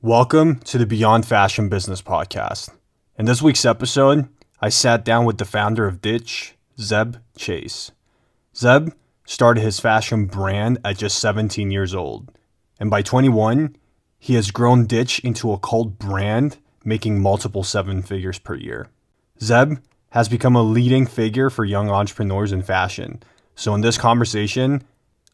Welcome to the Beyond Fashion Business Podcast. In this week's episode, I sat down with the founder of Ditch, Zeb Chace. Zeb started his fashion brand at just 17 years old, and by 21, he has grown Ditch into a cult brand, making multiple seven figures per year. Zeb has become a leading figure for young entrepreneurs in fashion, so in this conversation,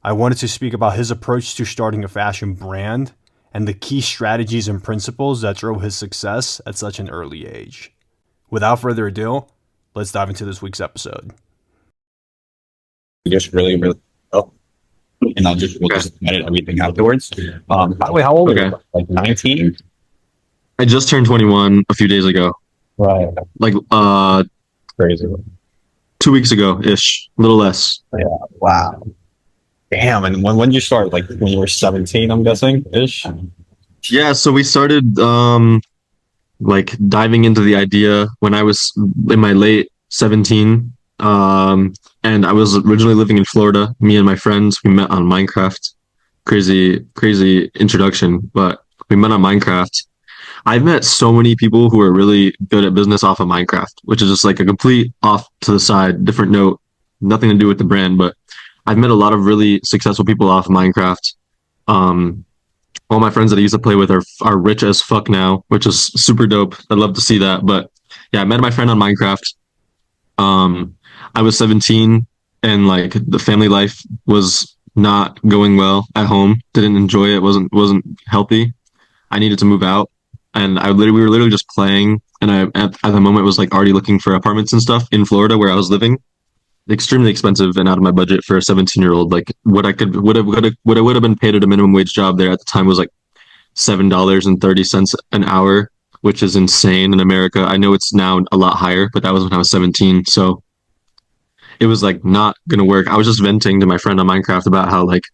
I wanted to speak about his approach to starting a fashion brand and the key strategies and principles that drove his success at such an early age. Without further ado, let's dive into this week's episode. Just really well, and we'll just edit everything afterwards. By the way, how old are you? Like 19? I just turned 21 a few days ago. Right. Like Crazy. 2 weeks ago ish, a little less. Yeah. Wow. Damn. And when did you start? Like when you were 17, I'm guessing ish. Yeah, so we started like diving into the idea when I was in my late 17. And I was originally living in Florida. Me and my friends, we met on Minecraft. Crazy introduction, but we met on Minecraft. I've met so many people who are really good at business off of Minecraft, which is just like a complete off to the side, different note, nothing to do with the brand, but I've met a lot of really successful people off of Minecraft. All my friends that I used to play with are rich as fuck now, which is super dope. I'd love to see that. But yeah, I met my friend on Minecraft. I was 17 and like the family life was not going well at home. Didn't enjoy it. Wasn't healthy. I needed to move out, and we were literally just playing. And I at the moment was like already looking for apartments and stuff in Florida where I was living. Extremely expensive and out of my budget for a 17-year-old. Like what I would have been paid at a minimum wage job there at the time was like $7.30 an hour, which is insane in America. I know it's now a lot higher, but that was when I was 17. So it was like not gonna work. I was just venting to my friend on Minecraft about how like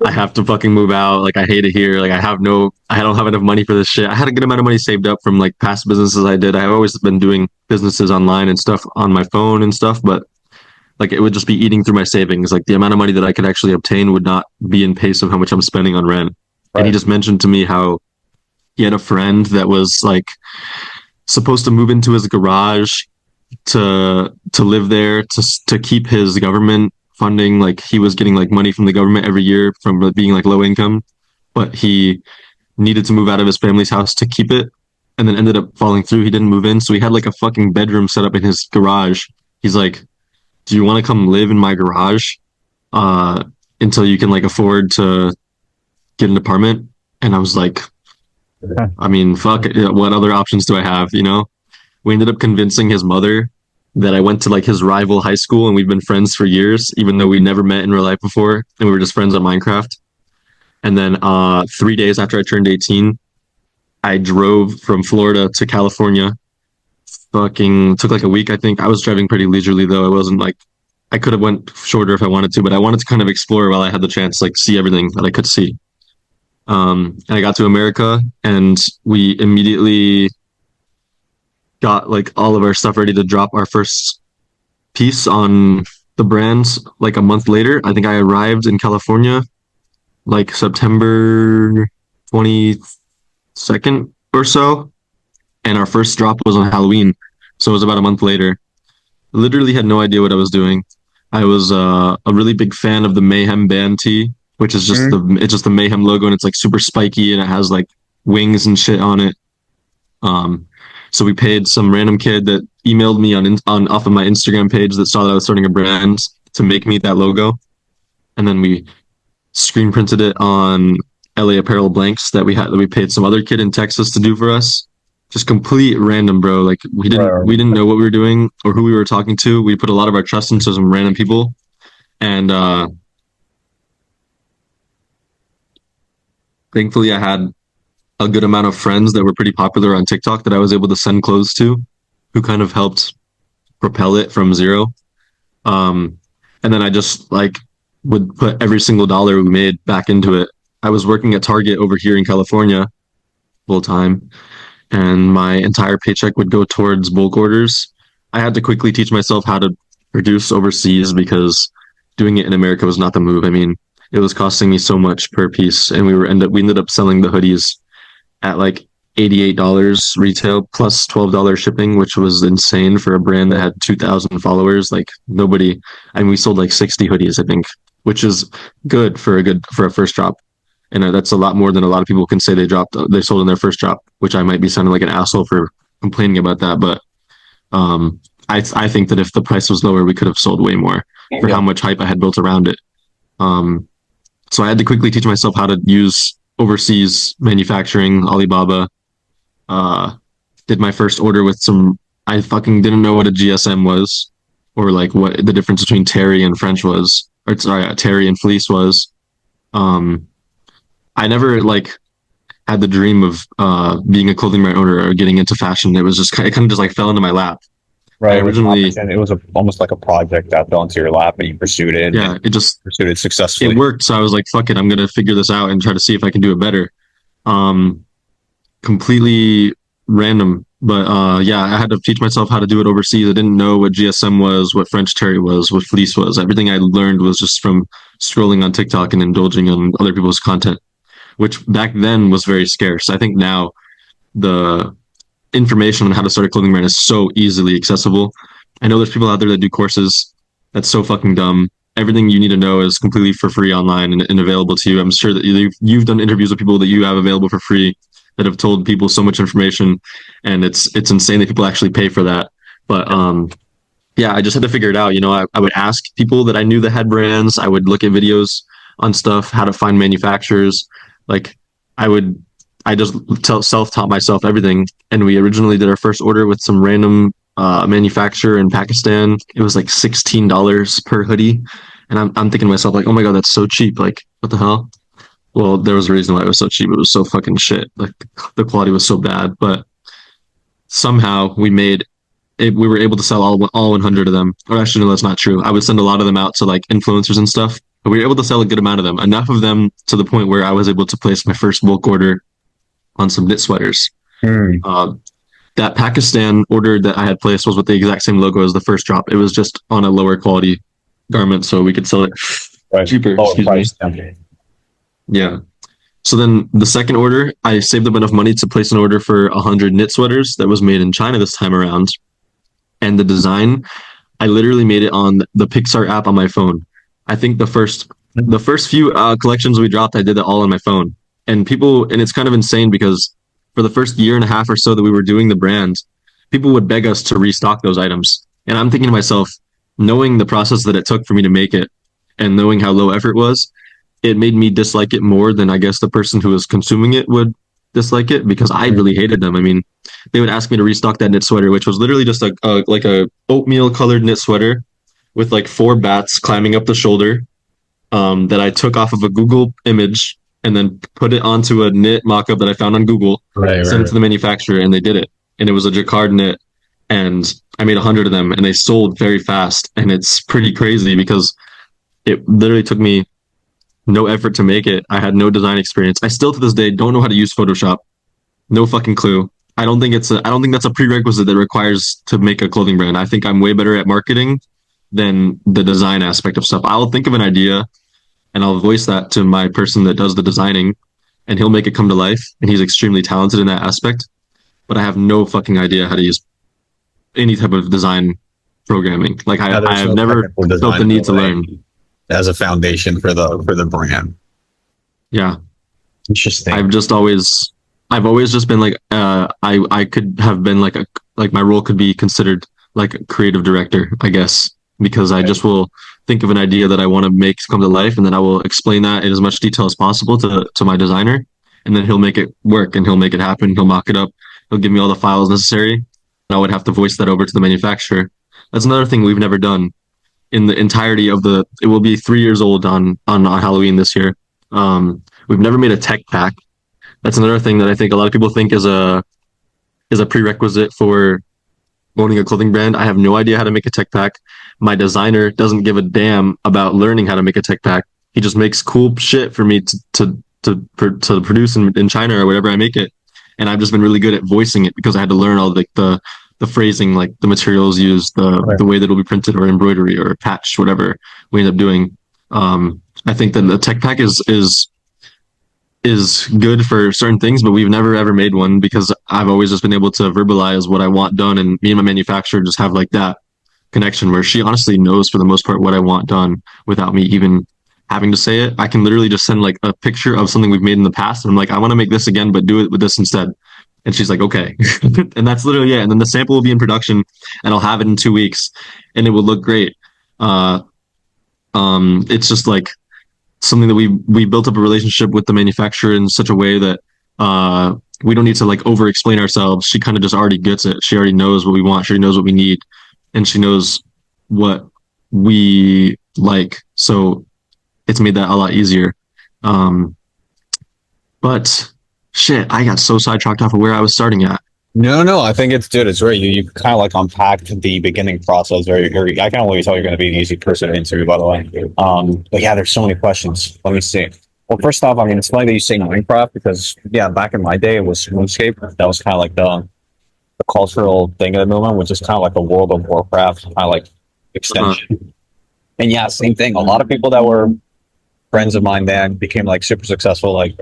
I have to fucking move out. Like I hate it here. Like I don't have enough money for this shit. I had a good amount of money saved up from like past businesses I did. I've always been doing businesses online and stuff on my phone and stuff, but like it would just be eating through my savings. Like the amount of money that I could actually obtain would not be in pace of how much I'm spending on rent. Right. And he just mentioned to me how he had a friend that was like supposed to move into his garage to live there to keep his government funding. Like he was getting like money from the government every year from being like low income, but he needed to move out of his family's house to keep it, and then ended up falling through. He didn't move in, so he had like a fucking bedroom set up in his garage. He's like, do you want to come live in my garage until you can like afford to get an apartment? And I was like, I mean, fuck it. What other options do I have? You know, we ended up convincing his mother that I went to like his rival high school and we've been friends for years, even though we never met in real life before. And we were just friends on Minecraft. And then 3 days after I turned 18, I drove from Florida to California. Fucking took like a week, I think. I was driving pretty leisurely though. It wasn't like I could have went shorter if I wanted to, but I wanted to kind of explore while I had the chance, like see everything that I could see. And I got to America and we immediately got like all of our stuff ready to drop our first piece on the brands like a month later. I think I arrived in California like September 22nd or so. And our first drop was on Halloween. So it was about a month later. Literally had no idea what I was doing. I was a really big fan of the Mayhem band tee, which is just it's just the Mayhem logo, and it's like super spiky and it has like wings and shit on it. So we paid some random kid that emailed me on off of my Instagram page that saw that I was starting a brand to make me that logo. And then we screen printed it on LA Apparel blanks that we paid some other kid in Texas to do for us. Just complete random, bro. Like we didn't know what we were doing or who we were talking to. We put a lot of our trust into some random people, and thankfully I had a good amount of friends that were pretty popular on TikTok that I was able to send clothes to, who kind of helped propel it from zero. And then I just like would put every single dollar we made back into it. I was working at Target over here in California full time, and my entire paycheck would go towards bulk orders. I had to quickly teach myself how to produce overseas because doing it in America was not the move. I mean, it was costing me so much per piece, and we ended up selling the hoodies at like $88 retail plus $12 shipping, which was insane for a brand that had 2,000 followers. Like nobody, and we sold like 60 hoodies, I think, which is good for a first drop. And that's a lot more than a lot of people can say they sold in their first drop, which I might be sounding like an asshole for complaining about that. But I think that if the price was lower, we could have sold way more for how much hype I had built around it. So I had to quickly teach myself how to use overseas manufacturing, Alibaba. Did my first order with some. I fucking didn't know what a GSM was, or like what the difference between terry and French was, or sorry, terry and fleece was. I never like had the dream of being a clothing brand owner or getting into fashion. It was just it kind of just like fell into my lap. Right. Originally, it was almost like a project that fell into your lap, and you pursued it. Yeah, it just pursued it successfully. It worked, so I was like, "Fuck it, I'm gonna figure this out and try to see if I can do it better." Completely random, but yeah, I had to teach myself how to do it overseas. I didn't know what GSM was, what French terry was, what fleece was. Everything I learned was just from scrolling on TikTok and indulging on other people's content, which back then was very scarce. I think now the information on how to start a clothing brand is so easily accessible. I know there's people out there that do courses. That's so fucking dumb. Everything you need to know is completely for free online and available to you. I'm sure that you've done interviews with people that you have available for free that have told people so much information, and it's insane that people actually pay for that. But yeah, I just had to figure it out. I would ask people that I knew that had brands. I would look at videos on stuff, how to find manufacturers. Like I just self-taught myself everything. And we originally did our first order with some random manufacturer in Pakistan. It was like $16 per hoodie. And I'm thinking to myself, like, oh my God, that's so cheap. Like, what the hell? Well, there was a reason why it was so cheap. It was so fucking shit. Like, the quality was so bad. But somehow we made it, we were able to sell all 100 of them. Or actually, no, that's not true. I would send a lot of them out to like influencers and stuff. But we were able to sell a good amount of them. Enough of them to the point where I was able to place my first bulk order on some knit sweaters. That Pakistan order that I had placed was with the exact same logo as the first drop. It was just on a lower quality garment, so we could sell it cheaper. Excuse me. Yeah. So then the second order, I saved up enough money to place an order for 100 knit sweaters that was made in China this time around. And the design, I literally made it on the Pixar app on my phone. I think the first few collections we dropped, I did it all on my phone. And it's kind of insane because for the first year and a half or so that we were doing the brand, people would beg us to restock those items. And I'm thinking to myself, knowing the process that it took for me to make it and knowing how low effort was, it made me dislike it more than I guess the person who was consuming it would dislike it, because I really hated them. I mean, they would ask me to restock that knit sweater, which was literally just like a oatmeal colored knit sweater with like 4 bats climbing up the shoulder, that I took off of a Google image and then put it onto a knit mock-up that I found on Google, sent it to the manufacturer, and they did it. And it was a jacquard knit, and I made 100 of them, and they sold very fast. And it's pretty crazy because it literally took me no effort to make it. I had no design experience. I still to this day don't know how to use Photoshop. No fucking clue. I don't think that's a prerequisite that requires to make a clothing brand. I think I'm way better at marketing than the design aspect of stuff. I'll think of an idea and I'll voice that to my person that does the designing, and he'll make it come to life. And he's extremely talented in that aspect. But I have no fucking idea how to use any type of design programming. Like I have never felt the need to learn as a foundation for the brand. Yeah. Interesting. I've always just been like, I could have been like my role could be considered like a creative director, I guess, because I just will think of an idea that I want to make come to life, and then I will explain that in as much detail as possible to my designer, and then he'll make it work and he'll make it happen. He'll mock it up. He'll give me all the files necessary, and I would have to voice that over to the manufacturer. That's another thing we've never done in the entirety of it will be 3 years old on Halloween this year. We've never made a tech pack. That's another thing that I think a lot of people think is a prerequisite for owning a clothing brand. I have no idea how to make a tech pack. My designer doesn't give a damn about learning how to make a tech pack. He just makes cool shit for me to produce in China or whatever I make it. And I've just been really good at voicing it because I had to learn all the phrasing, like the materials used, the way that it'll be printed or embroidery or patch, whatever we end up doing. I think that the tech pack is is good for certain things, but we've never ever made one because I've always just been able to verbalize what I want done, and me and my manufacturer just have like that connection where she honestly knows for the most part what I want done without me even having to say it. I can literally just send like a picture of something we've made in the past, and I'm like, I want to make this again, but do it with this instead. And she's like, okay. And that's literally it. And then the sample will be in production, and I'll have it in 2 weeks, and it will look great. It's just like something that we built up a relationship with the manufacturer in such a way that we don't need to like over explain ourselves. She kind of just already gets it. She already knows what we want. She already knows what we need, and she knows what we like. So it's made that a lot easier. But shit, I got so sidetracked off of where I was starting at. No, I think it's dude. It's right. You kind of like unpacked the beginning process very. I can only tell you're going to be an easy person to interview, by the way. But yeah, there's so many questions. Let me see. Well, first off, I mean, it's funny that you say Minecraft because yeah, back in my day, it was RuneScape. That was kind of like the cultural thing of the movement, which is kind of like a World of Warcraft kind of like extension. And yeah, same thing. A lot of people that were friends of mine then became like super successful, like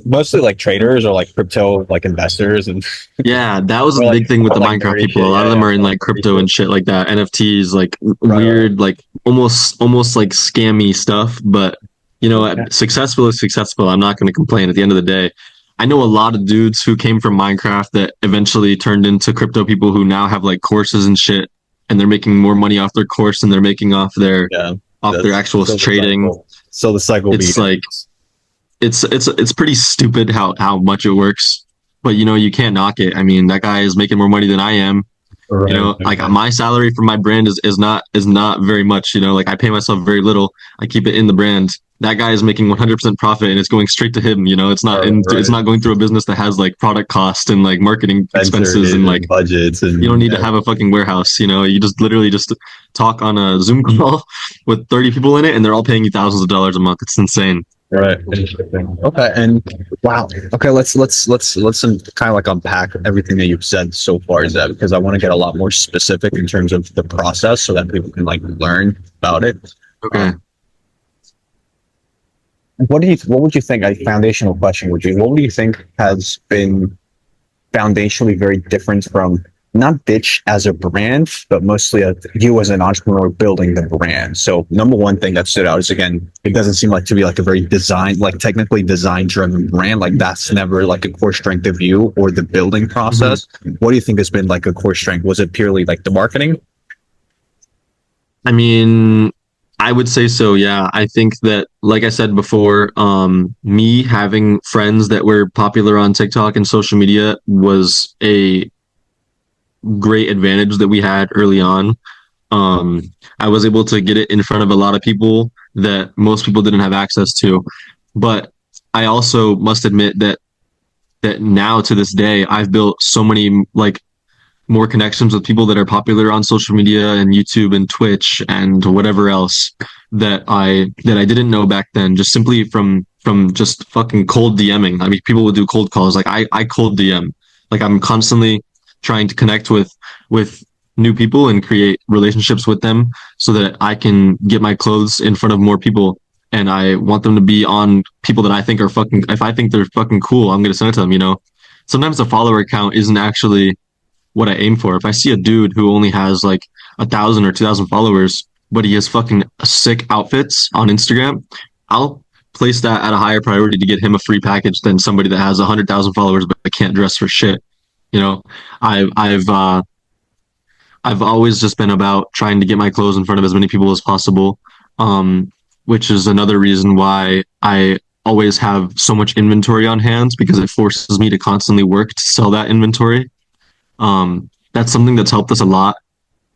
mostly like traders or like crypto like investors and Yeah, that was a Or, big like, thing with or, the like, Minecraft nerdy people. shit, A lot of yeah, them yeah. are in like crypto and shit like that, NFTs, like Right. weird, like almost like scammy stuff. But you know, successful is successful. I'm not going to complain. At the end of the day, I know a lot of dudes who came from Minecraft that eventually turned into crypto people who now have like courses and shit, and they're making more money off their course than they're making off their Yeah. actual So the trading. cycle- So the cycle It's like it's pretty stupid how much it works, but you know, you can't knock it. I mean, that guy is making more money than I am. You know, like my salary for my brand is not very much. You know, like I pay myself very little. I keep it in the brand. That guy is making 100% profit, and it's going straight to him. You know, it's not it's not going through a business that has like product cost and like marketing expenses and like budgets and you don't need to have a fucking warehouse. You know, you just literally just talk on a Zoom call with 30 people in it, and they're all paying you thousands of dollars a month. It's insane. Right. Okay. And wow. Okay. Let's kind of like unpack everything that you've said so far, is that because I want to get a lot more specific in terms of the process so that people can like learn about it. Okay. What would you think? A foundational question would you? What do you think has been foundationally very different from not Ditch as a brand, but mostly you as an entrepreneur building the brand? So number one thing that stood out is, again, it doesn't seem like to be like a very technically design driven brand. Like that's never like a core strength of you or the building process. What do you think has been like a core strength? Was it purely like the marketing? I mean, I would say so, yeah. I think that, like I said before, me having friends that were popular on TikTok and social media was a great advantage that we had early on. I was able to get it in front of a lot of people that most people didn't have access to. But I also must admit that now to this day, I've built so many like more connections with people that are popular on social media and YouTube and Twitch and whatever else that I didn't know back then, just simply from just fucking cold DMing. I mean, people would do cold calls. Like I cold DM. Like I'm constantly trying to connect with new people and create relationships with them so that I can get my clothes in front of more people. And I want them to be on people that I think are fucking, if I think they're fucking cool, I'm going to send it to them, you know? Sometimes the follower count isn't actually what I aim for. If I see a dude who only has like 1,000 or 2,000 followers, but he has fucking sick outfits on Instagram, I'll place that at a higher priority to get him a free package than somebody that has 100,000 followers but can't dress for shit. You know, I've always just been about trying to get my clothes in front of as many people as possible, which is another reason why I always have so much inventory on hand because it forces me to constantly work to sell that inventory. That's something that's helped us a lot,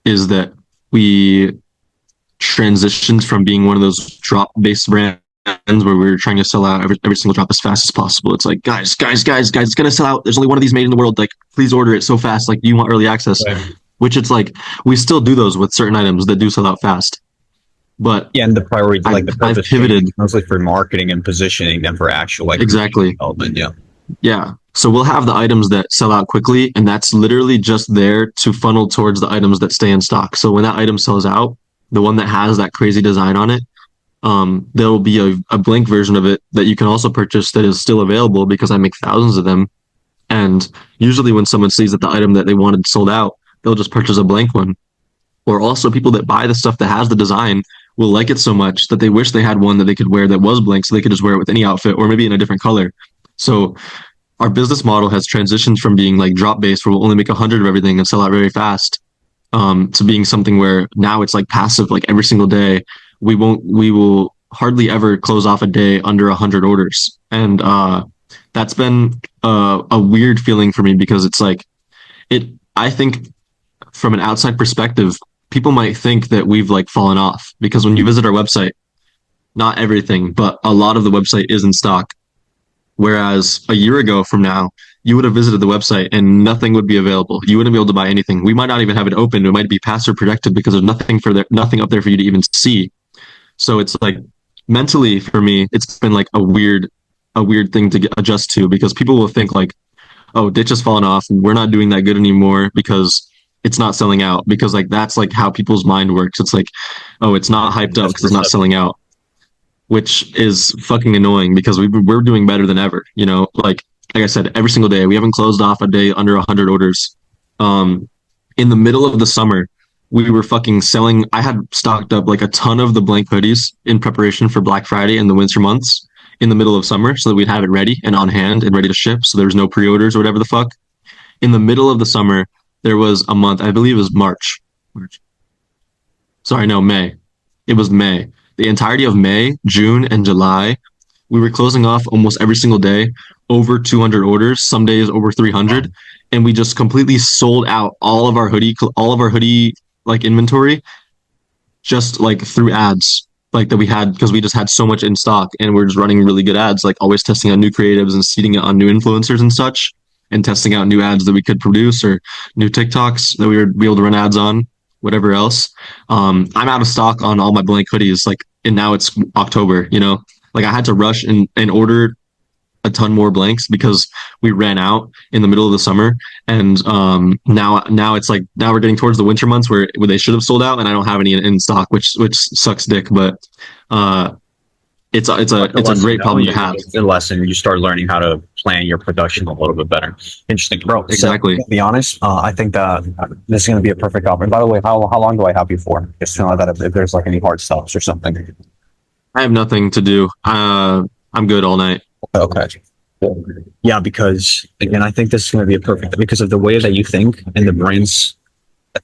is that we transitioned from being one of those drop-based brands where we were trying to sell out every single drop as fast as possible. It's like, guys, it's gonna sell out. There's only one of these made in the world. Like, please order it so fast. Like, do you want early access? Right. Which it's like, we still do those with certain items that do sell out fast. But Yeah, and the priority, like the I've purpose pivoted mostly for marketing and positioning than for actual like exactly. development. Yeah. Yeah. So we'll have the items that sell out quickly, and that's literally just there to funnel towards the items that stay in stock. So when that item sells out, the one that has that crazy design on it, there will be a blank version of it that you can also purchase that is still available because I make thousands of them. And usually when someone sees that the item that they wanted sold out, they'll just purchase a blank one. Or also people that buy the stuff that has the design will like it so much that they wish they had one that they could wear that was blank so they could just wear it with any outfit or maybe in a different color. So our business model has transitioned from being like drop based where we'll only make 100 of everything and sell out very fast, to being something where now it's like passive, like every single day we will hardly ever close off a day under 100 orders. And that's been a weird feeling for me because it's like it I think from an outside perspective, people might think that we've like fallen off because when you visit our website, not everything, but a lot of the website is in stock. Whereas a year ago from now, you would have visited the website and nothing would be available. You wouldn't be able to buy anything. We might not even have it open. It might be password protected because there's nothing up there for you to even see. So it's like mentally for me, it's been like a weird thing to adjust to because people will think like, oh, Ditch has fallen off. We're not doing that good anymore because it's not selling out. Because like that's like how people's mind works. It's like, oh, it's not hyped up because it's not selling out, which is fucking annoying because we're doing better than ever. You know, like I said, every single day we haven't closed off a day under 100 orders. In the middle of the summer, we were fucking selling. I had stocked up like a ton of the blank hoodies in preparation for Black Friday and the winter months in the middle of summer so that we'd have it ready and on hand and ready to ship. So there was no pre-orders or whatever the fuck. In the middle of the summer, there was a month, I believe it was March. Sorry, no, May. It was May. The entirety of May, June, and July, we were closing off almost every single day, over 200 orders, some days over 300, and we just completely sold out all of our hoodie like inventory, just like through ads like that we had because we just had so much in stock and we're just running really good ads, like always testing out new creatives and seeding it on new influencers and such, and testing out new ads that we could produce or new TikToks that we would be able to run ads on, whatever else. I'm out of stock on all my blank hoodies, like, and now it's October, you know, like I had to rush and order a ton more blanks because we ran out in the middle of the summer. And now it's like now we're getting towards the winter months where they should have sold out, and I don't have any in stock, which sucks dick. But it's a great problem to have. It's a lesson. You start learning how to plan your production a little bit better. Interesting, bro. Exactly. So, to be honest, I think that this is going to be a perfect option. By the way, how long do I have you for? Just to know that if there's like any hard stops or something. I have nothing to do. I'm good all night. Okay. Yeah, because again, I think this is going to be a perfect because of the way that you think and the brands.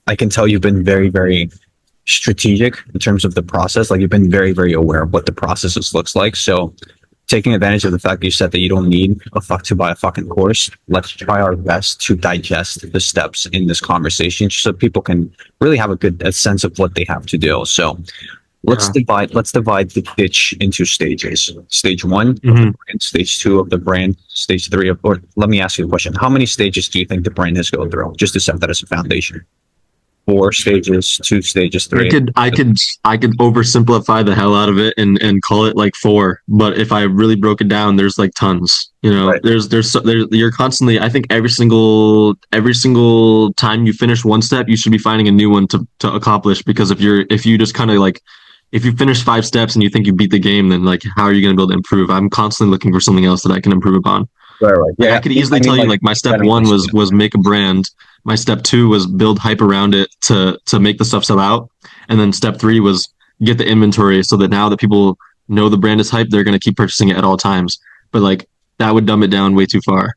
I can tell you've been very, very strategic in terms of the process. Like you've been very, very aware of what the processes looks like. So taking advantage of the fact that you said that you don't need a fuck to buy a fucking course, let's try our best to digest the steps in this conversation so people can really have a sense of what they have to do. So let's divide the pitch into stages. Stage one, of the brand, stage two of the brand, stage three or let me ask you a question. How many stages do you think the brand has to go through just to set that as a foundation? 4 stages, 2 stages, 3. I could oversimplify the hell out of it and call it like 4. But if I really broke it down, there's like tons. You know, Right. there's you're constantly. I think every single time you finish one step, you should be finding a new one to accomplish. Because if you just kind of like if you finish 5 steps and you think you beat the game, then like how are you going to be able to improve? I'm constantly looking for something else that I can improve upon. Right. Yeah, I could easily tell you like my step 1 was make a brand. My step 2 was build hype around it to make the stuff sell out. And then step 3 was get the inventory so that now that people know the brand is hype, they're going to keep purchasing it at all times. But like that would dumb it down way too far.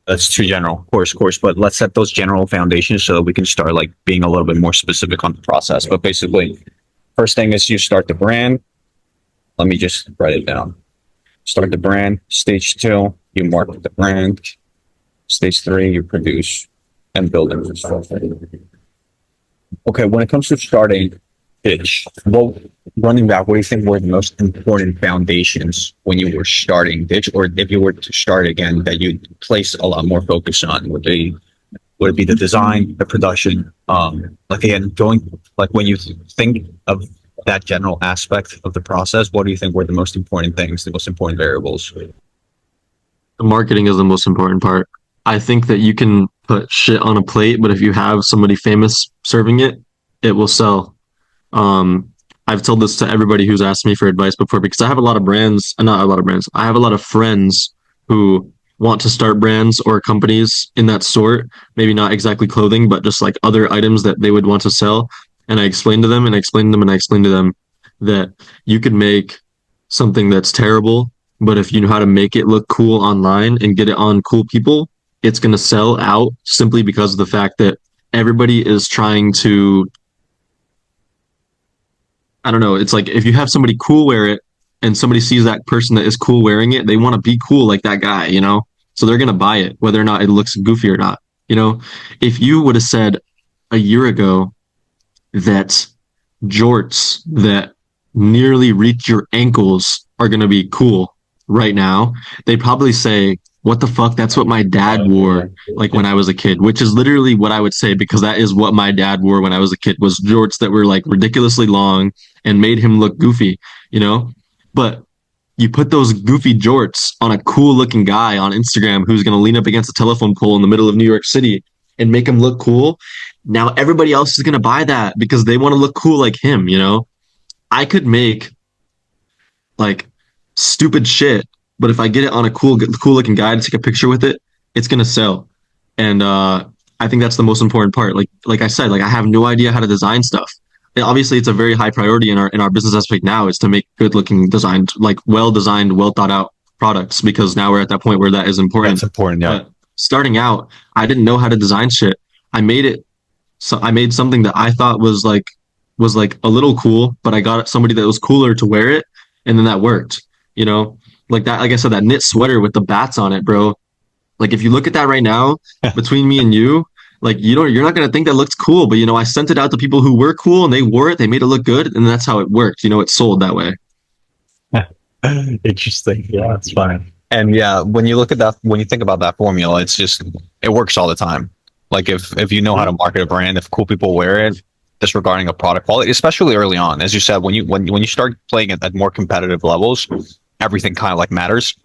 That's too general, of course. But let's set those general foundations so that we can start like being a little bit more specific on the process. But basically, first thing is you start the brand. Let me just write it down. Start the brand. Stage 2, you market the brand. Stage 3, you produce and build it. Okay, when it comes to starting pitch, running back, what do you think were the most important foundations when you were starting Ditch, or if you were to start again, that you'd place a lot more focus on? Would it be the design, the production? Like again, when you think of that general aspect of the process, what do you think were the most important things, the most important variables? The marketing is the most important part. I think that you can put shit on a plate, but if you have somebody famous serving it, it will sell. I've told this to everybody who's asked me for advice before because I have a lot of brands, not a lot of brands. I have a lot of friends who want to start brands or companies in that sort. Maybe not exactly clothing, but just like other items that they would want to sell. And I explained to them and I explained to them and I explained to them that you could make something that's terrible, but if you know how to make it look cool online and get it on cool people, it's going to sell out simply because of the fact that everybody is trying to, I don't know, it's like if you have somebody cool wear it and somebody sees that person that is cool wearing it, they want to be cool like that guy, you know? So they're going to buy it, whether or not it looks goofy or not, you know? If you would have said a year ago that jorts that nearly reach your ankles are going to be cool right now, they'd probably say, what the fuck? That's what my dad wore like when I was a kid, which is literally what I would say because that is what my dad wore when I was a kid was jorts that were like ridiculously long and made him look goofy, you know? But you put those goofy jorts on a cool looking guy on Instagram who's going to lean up against a telephone pole in the middle of New York City and make him look cool. Now everybody else is going to buy that because they want to look cool like him, you know? I could make like stupid shit, but if I get it on a cool looking guy to take a picture with it, it's going to sell. And I think that's the most important part. Like I said, like I have no idea how to design stuff. And obviously, it's a very high priority in our business aspect now is to make good looking designed, like well designed, well thought out products because now we're at that point where that is important. That's important, yeah. But starting out, I didn't know how to design shit. I made it. So I made something that I thought was like a little cool, but I got somebody that was cooler to wear it, and then that worked. You know, like that. Like I said, that knit sweater with the bats on it, bro. Like if you look at that right now, between me and you, like you're not gonna think that looks cool, but you know, I sent it out to people who were cool and they wore it, they made it look good, and that's how it worked. You know, it sold that way. Interesting. Yeah, that's fine. And yeah, when you look at that, when you think about that formula, it's just it works all the time. Like if you know how to market a brand, if cool people wear it, disregarding a product quality, especially early on, as you said, when you start playing at more competitive levels, everything kind of like matters.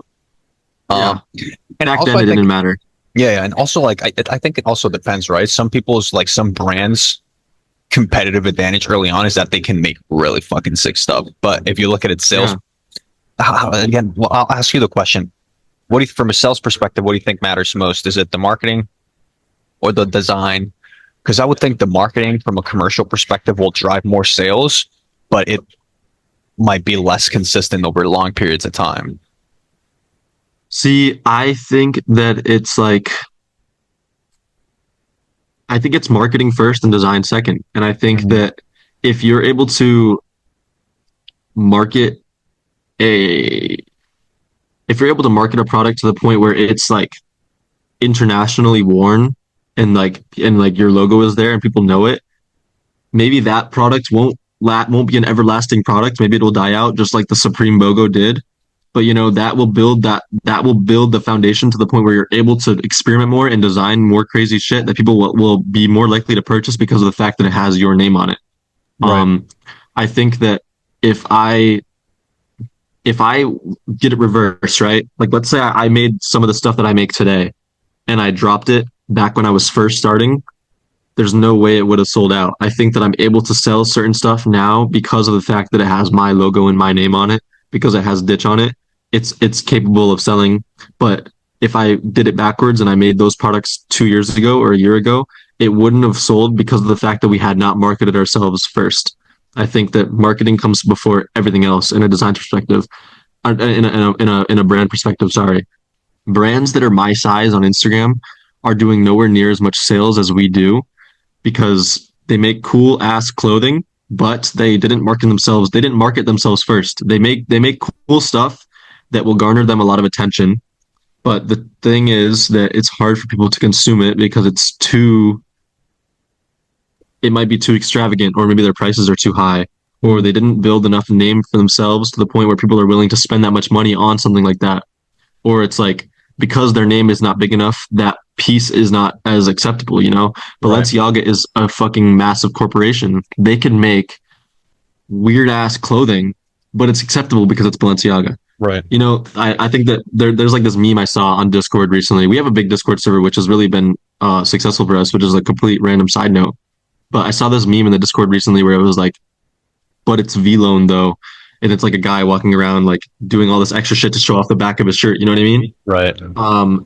Yeah. And Back also, then it didn't matter. yeah, and also like I think it also depends, right? Some people's like some brands' competitive advantage early on is that they can make really fucking sick stuff. But if you look at its sales, again, well, I'll ask you the question: what do you, from a sales perspective, what do you think matters most? Is it the marketing or the design? Because I would think the marketing from a commercial perspective will drive more sales, but it might be less consistent over long periods of time. See, I think that it's like I think it's marketing first and design second. And I think that if you're able to market a if you're able to market a product to the point where it's like internationally worn and like your logo is there and people know it, maybe that product won't be an everlasting product. Maybe it'll die out just like the Supreme logo did. But you know, that will build the foundation to the point where you're able to experiment more and design more crazy shit that people will be more likely to purchase because of the fact that it has your name on it. Right. I think that if I get it reversed, right? Like let's say I made some of the stuff that I make today and I dropped it back when I was first starting, there's no way it would have sold out. I think that I'm able to sell certain stuff now because of the fact that it has my logo and my name on it, because it has Ditch on it. It's capable of selling. But if I did it backwards and I made those products 2 years ago or a year ago, it wouldn't have sold because of the fact that we had not marketed ourselves first. I think that marketing comes before everything else in a design perspective, in a brand perspective. Sorry, brands that are my size on Instagram are doing nowhere near as much sales as we do because they make cool ass clothing, but they didn't market themselves. They didn't market themselves first. They make cool stuff that will garner them a lot of attention. But the thing is that it's hard for people to consume it because it might be too extravagant, or maybe their prices are too high, or they didn't build enough name for themselves to the point where people are willing to spend that much money on something like that. Or it's like, because their name is not big enough, that piece is not as acceptable, you know? Balenciaga is a fucking massive corporation. They can make weird ass clothing, but it's acceptable because it's Balenciaga. Right. You know, I think that there's like this meme I saw on Discord recently. We have a big Discord server, which has really been successful for us, which is a complete random side note. But I saw this meme in the Discord recently where it was like, but it's V-Loan though, and it's like a guy walking around like doing all this extra shit to show off the back of his shirt. You know what I mean? Right.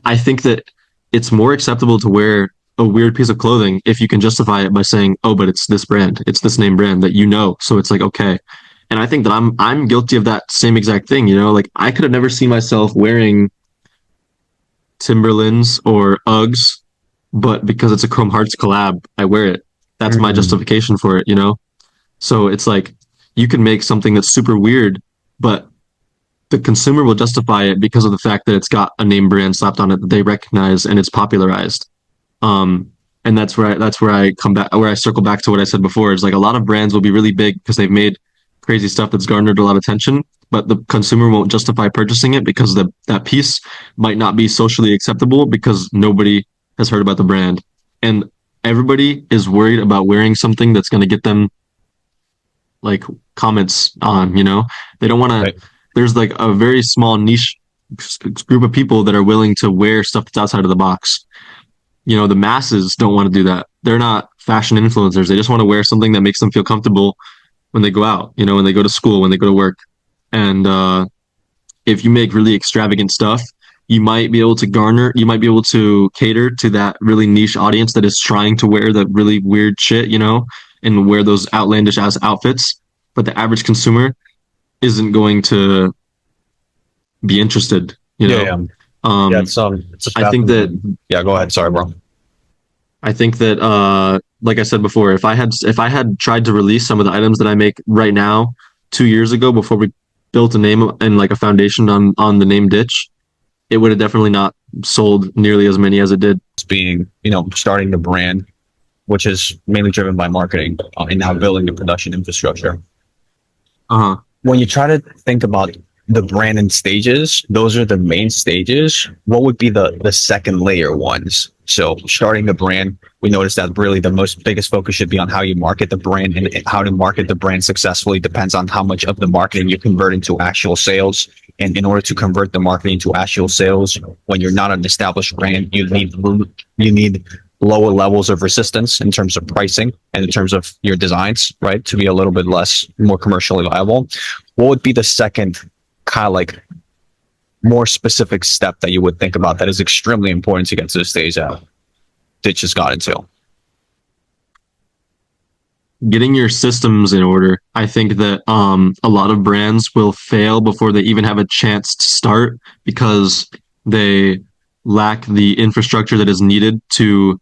I think that it's more acceptable to wear a weird piece of clothing if you can justify it by saying, "Oh, but it's this brand, it's this name brand that you know." So it's like okay, and I think that I'm guilty of that same exact thing. You know, like I could have never seen myself wearing Timberlands or Uggs, but because it's a Chrome Hearts collab, I wear it. That's my justification for it. You know, so it's like you can make something that's super weird, but the consumer will justify it because of the fact that it's got a name brand slapped on it that they recognize and it's popularized. Um, and that's where I come back, where I circle back to what I said before. Is like a lot of brands will be really big because they've made crazy stuff that's garnered a lot of attention, but the consumer won't justify purchasing it because that piece might not be socially acceptable because nobody has heard about the brand, and everybody is worried about wearing something that's going to get them like comments on. You know, they don't want Right. to. There's like a very small niche group of people that are willing to wear stuff that's outside of the box. You know, the masses don't want to do that. They're not fashion influencers. They just want to wear something that makes them feel comfortable when they go out, you know, when they go to school, when they go to work. And if you make really extravagant stuff, you might be able to cater to that really niche audience that is trying to wear the really weird shit, you know, and wear those outlandish ass outfits. But the average consumer isn't going to be interested, you know. Yeah. Um, It's a I think that yeah. Go ahead. Sorry, bro. I think that like I said before, if I had tried to release some of the items that I make right now 2 years ago before we built a name and like a foundation on the name Ditch, it would have definitely not sold nearly as many as it did. It's being, starting the brand, which is mainly driven by marketing and now building the production infrastructure. Uh-huh. When you try to think about the brand in stages, those are the main stages. What would be the second layer ones? So starting the brand, we noticed that really the biggest focus should be on how you market the brand, and how to market the brand successfully depends on how much of the marketing you convert into actual sales. And in order to convert the marketing to actual sales, when you're not an established brand, you need lower levels of resistance in terms of pricing and in terms of your designs, right? To be a little bit more commercially viable. What would be the second kind of like more specific step that you would think about that is extremely important to get to the stage that Ditch has got into? Getting your systems in order. I think that a lot of brands will fail before they even have a chance to start because they lack the infrastructure that is needed to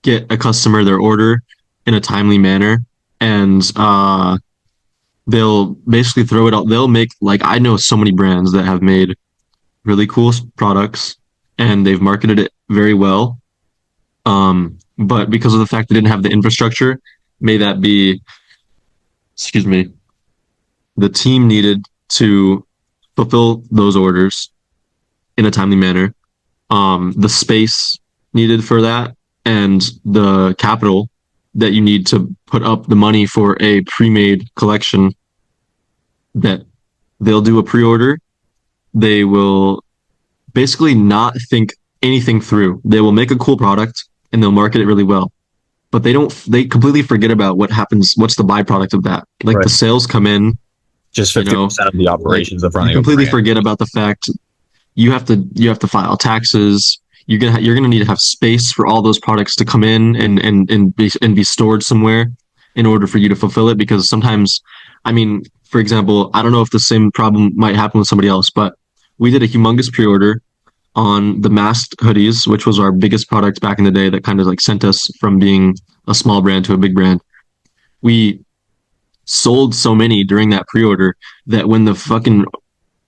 get a customer their order in a timely manner, and they'll basically throw it out. They'll make, like, I know so many brands that have made really cool products and they've marketed it very well, but because of the fact they didn't have the infrastructure, may that be, excuse me, the team needed to fulfill those orders in a timely manner, the space needed for that, and the capital that you need to put up the money for a pre-made collection, that they'll do a pre-order. They will basically not think anything through. They will make a cool product and they'll market it really well. But they completely forget about what happens, what's the byproduct of that. Like Right. the sales come in, Just 50% of the operations of running you completely a brand. forget about the fact you have to file taxes. You're gonna need to have space for all those products to come in and be stored somewhere in order for you to fulfill it. Because sometimes, I mean, for example, I don't know if the same problem might happen with somebody else, but we did a humongous pre-order on the masked hoodies, which was our biggest product back in the day that kind of like sent us from being a small brand to a big brand. We sold so many during that pre-order that when the fucking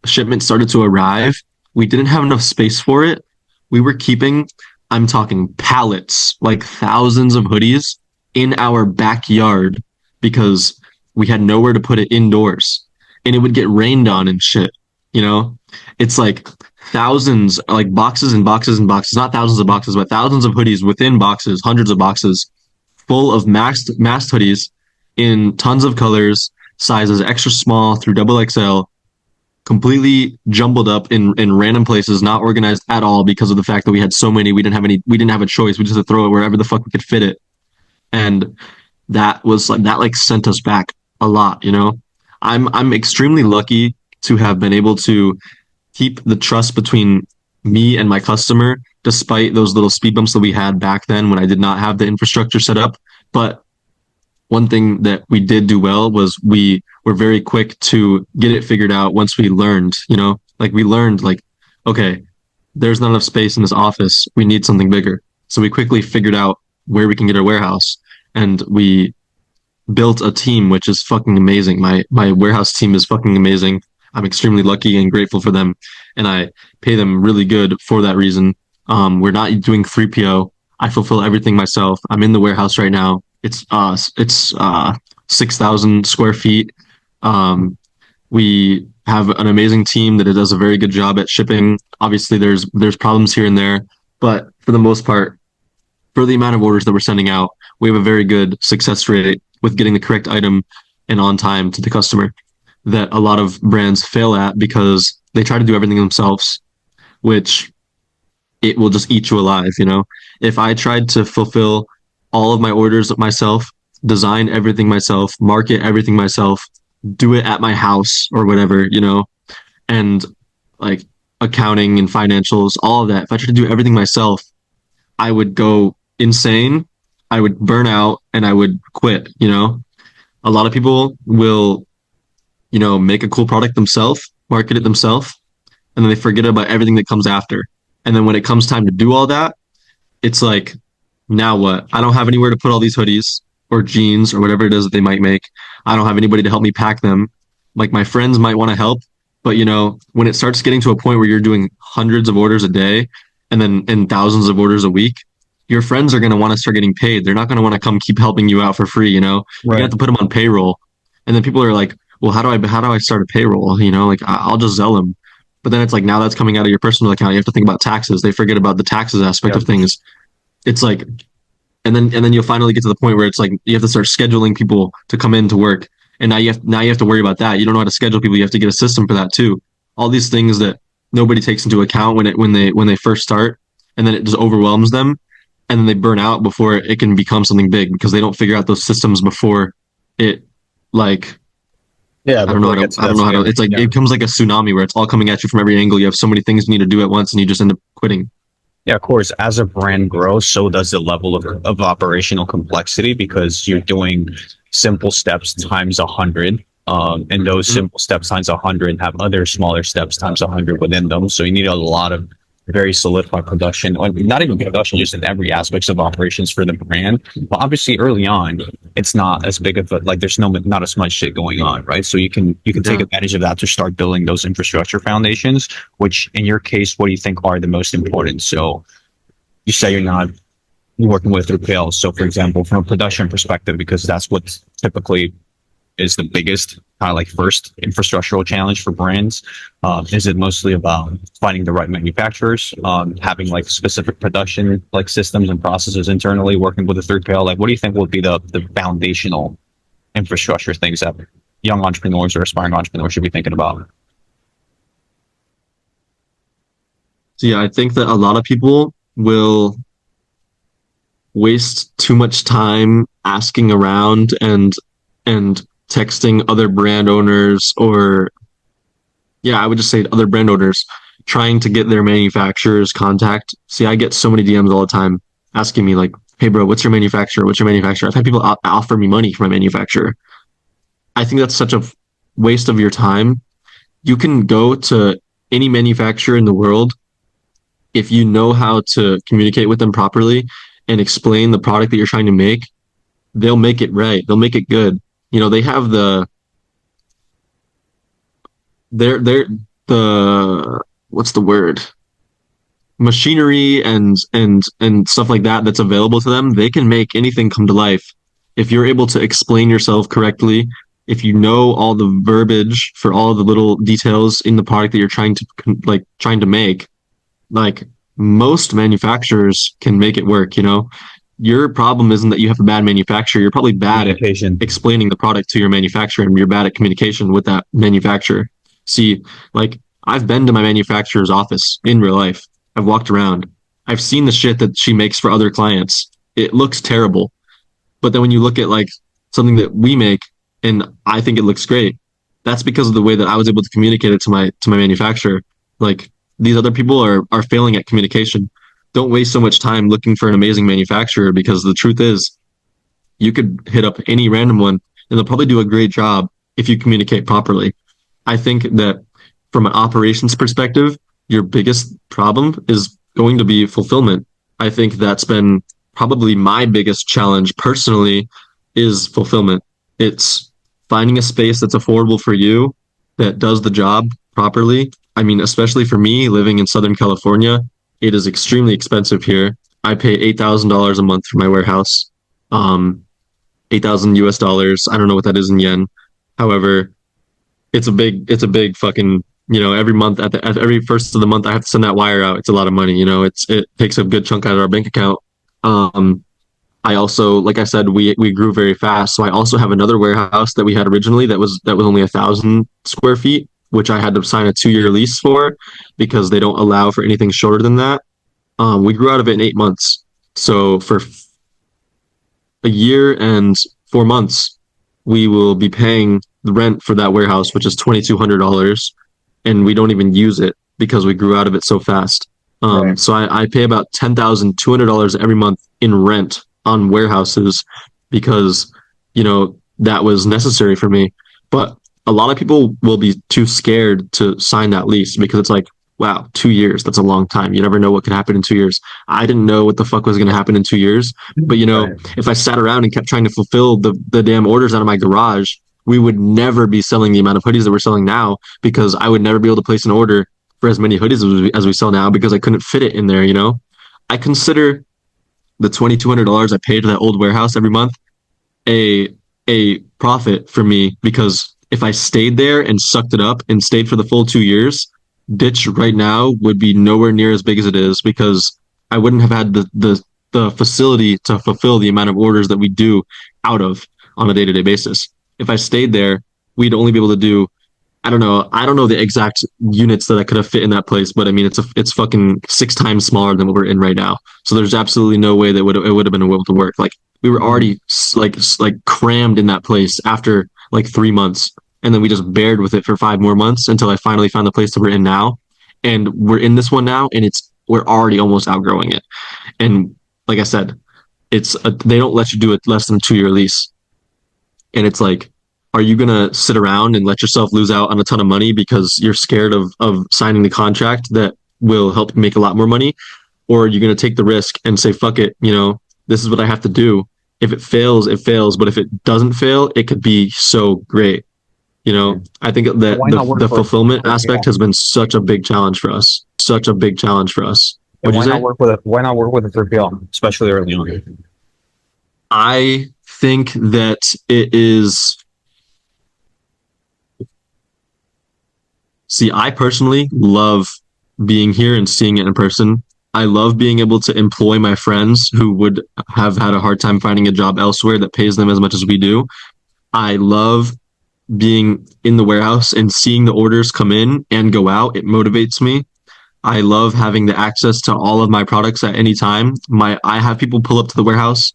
shipment started to arrive, we didn't have enough space for it. We were keeping, I'm talking pallets, like thousands of hoodies in our backyard because we had nowhere to put it indoors. And it would get rained on and shit, you know? It's like thousands, like boxes and boxes and boxes, not thousands of boxes, but thousands of hoodies within boxes, hundreds of boxes full of masked hoodies in tons of colors, sizes extra small through double XL, completely jumbled up in random places, not organized at all because of the fact that we had so many. We didn't have a choice. We just had to throw it wherever the fuck we could fit it. And that was like, that like sent us back a lot, you know. I'm extremely lucky to have been able to keep the trust between me and my customer, despite those little speed bumps that we had back then when I did not have the infrastructure set up. But one thing that we did do well was we were very quick to get it figured out once we learned, you know, like we learned like, okay, there's not enough space in this office. We need something bigger. So we quickly figured out where we can get our warehouse, and we built a team which is fucking amazing. My warehouse team is fucking amazing. I'm extremely lucky and grateful for them, and I pay them really good for that reason. We're not doing 3PO. I fulfill everything myself. I'm in the warehouse right now. It's 6,000 square feet. We have an amazing team that does a very good job at shipping. Obviously, there's problems here and there, but for the most part, for the amount of orders that we're sending out, we have a very good success rate with getting the correct item and on time to the customer that a lot of brands fail at because they try to do everything themselves, which it will just eat you alive, you know? If I tried to fulfill all of my orders myself, design everything myself, market everything myself, do it at my house or whatever, you know, and like accounting and financials, all of that. If I tried to do everything myself, I would go insane. I would burn out and I would quit, you know. A lot of people will, you know, make a cool product themselves, market it themselves, and then they forget about everything that comes after. And then when it comes time to do all that, it's like, now what? I don't have anywhere to put all these hoodies or jeans or whatever it is that they might make. I don't have anybody to help me pack them. Like my friends might want to help, but you know, when it starts getting to a point where you're doing hundreds of orders a day and thousands of orders a week, your friends are going to want to start getting paid. They're not going to want to come keep helping you out for free, you know. Right. You have to put them on payroll. And then people are like, "Well, how do I start a payroll?" You know, like I'll just sell them. But then it's like now that's coming out of your personal account. You have to think about taxes. They forget about the taxes aspect of things. It's like, and then you'll finally get to the point where it's like you have to start scheduling people to come in to work, and now you have to worry about that. You don't know how to schedule people. You have to get a system for that too. All these things that nobody takes into account when they first start, and then it just overwhelms them, and then they burn out before it can become something big because they don't figure out those systems before it like. Yeah, I don't know. I don't know how to. It's like it comes like a tsunami where it's all coming at you from every angle. You have so many things you need to do at once, and you just end up quitting. Yeah, of course. As a brand grows, so does the level of operational complexity because you're doing simple steps times 100. And those simple steps times 100 have other smaller steps times 100 within them. So you need a lot of very solidified production, or not even production, just in every aspects of operations for the brand. But obviously, early on, it's not as big of a like. There's not as much shit going on, right? So you can take advantage of that to start building those infrastructure foundations. Which, in your case, what do you think are the most important? So you say you're not working with 3PLs. So, for example, from a production perspective, because that's what typically is the biggest kind of like first infrastructural challenge for brands. Is it mostly about finding the right manufacturers, having like specific production like systems and processes internally, working with a 3PL? Like, what do you think would be the foundational infrastructure things that young entrepreneurs or aspiring entrepreneurs should be thinking about? So yeah, I think that a lot of people will waste too much time asking around and texting other brand owners, or I would just say other brand owners, trying to get their manufacturer's contact. See, I get so many DMs all the time asking me like, "Hey bro, what's your manufacturer? What's your manufacturer?" I've had people offer me money for my manufacturer. I think that's such a waste of your time. You can go to any manufacturer in the world if you know how to communicate with them properly and explain the product that you're trying to make. They'll make it right. They'll make it good. You know, they have the what's the word? Machinery and stuff like that that's available to them. They can make anything come to life if you're able to explain yourself correctly. If you know all the verbiage for all the little details in the product that you're trying to make, like most manufacturers can make it work, you know. Your problem isn't that you have a bad manufacturer. You're probably bad at explaining the product to your manufacturer, and you're bad at communication with that manufacturer. See, like I've been to my manufacturer's office in real life. I've walked around. I've seen the shit that she makes for other clients. It looks terrible. But then when you look at like something that we make, and I think it looks great. That's because of the way that I was able to communicate it to my manufacturer. Like these other people are failing at communication. Don't waste so much time looking for an amazing manufacturer because the truth is you could hit up any random one and they'll probably do a great job if you communicate properly. I think that from an operations perspective, your biggest problem is going to be fulfillment. I think that's been probably my biggest challenge personally is fulfillment. It's finding a space that's affordable for you that does the job properly. I mean, especially for me living in Southern California, it is extremely expensive here. I pay $8,000 a month for my warehouse. 8,000 US dollars. I don't know what that is in yen. However, it's a big fucking, every month at every first of the month I have to send that wire out. It's a lot of money, it takes a good chunk out of our bank account. Um, I also, like I said, we grew very fast. So I also have another warehouse that we had originally that was only 1,000 square feet, which I had to sign a 2-year lease for because they don't allow for anything shorter than that. We grew out of it in 8 months. So for a year and 4 months, we will be paying the rent for that warehouse, which is $2,200, and we don't even use it because we grew out of it so fast. Right. So I pay about $10,200 every month in rent on warehouses because that was necessary for me. But a lot of people will be too scared to sign that lease because it's like, wow, 2 years, that's a long time. You never know what could happen in 2 years. I didn't know what the fuck was going to happen in 2 years. But Right. if I sat around and kept trying to fulfill the damn orders out of my garage, we would never be selling the amount of hoodies that we're selling now because I would never be able to place an order for as many hoodies as we sell now because I couldn't fit it in there. I consider the $2,200 I paid to that old warehouse every month a a profit for me because if I stayed there and sucked it up and stayed for the full 2 years, Ditch right now would be nowhere near as big as it is because I wouldn't have had the facility to fulfill the amount of orders that we do out of on a day-to-day basis. If I stayed there, we'd only be able to do, I don't know the exact units that I could have fit in that place, but I mean it's fucking 6 times smaller than what we're in right now. So there's absolutely no way that it would have been able to work. Like we were already like crammed in that place after like 3 months, and then we just bared with it for 5 more months until I finally found the place that we're in now, and we're in this one now, and we're already almost outgrowing it. And like I said, they don't let you do it less than a 2-year lease, and it's like, are you gonna sit around and let yourself lose out on a ton of money because you're scared of signing the contract that will help make a lot more money, or are you gonna take the risk and say, fuck it, this is what I have to do. If it fails, it fails, but if it doesn't fail, it could be so great. I think that Why not work the for a fulfillment 3PL? aspect has been such a big challenge for us. Such a big challenge for us. And What'd you say? why not work with a 3PL, especially early on? I think that it is. See, I personally love being here and seeing it in person. I love being able to employ my friends who would have had a hard time finding a job elsewhere that pays them as much as we do. I love being in the warehouse and seeing the orders come in and go out. It motivates me. I love having the access to all of my products at any time. I have people pull up to the warehouse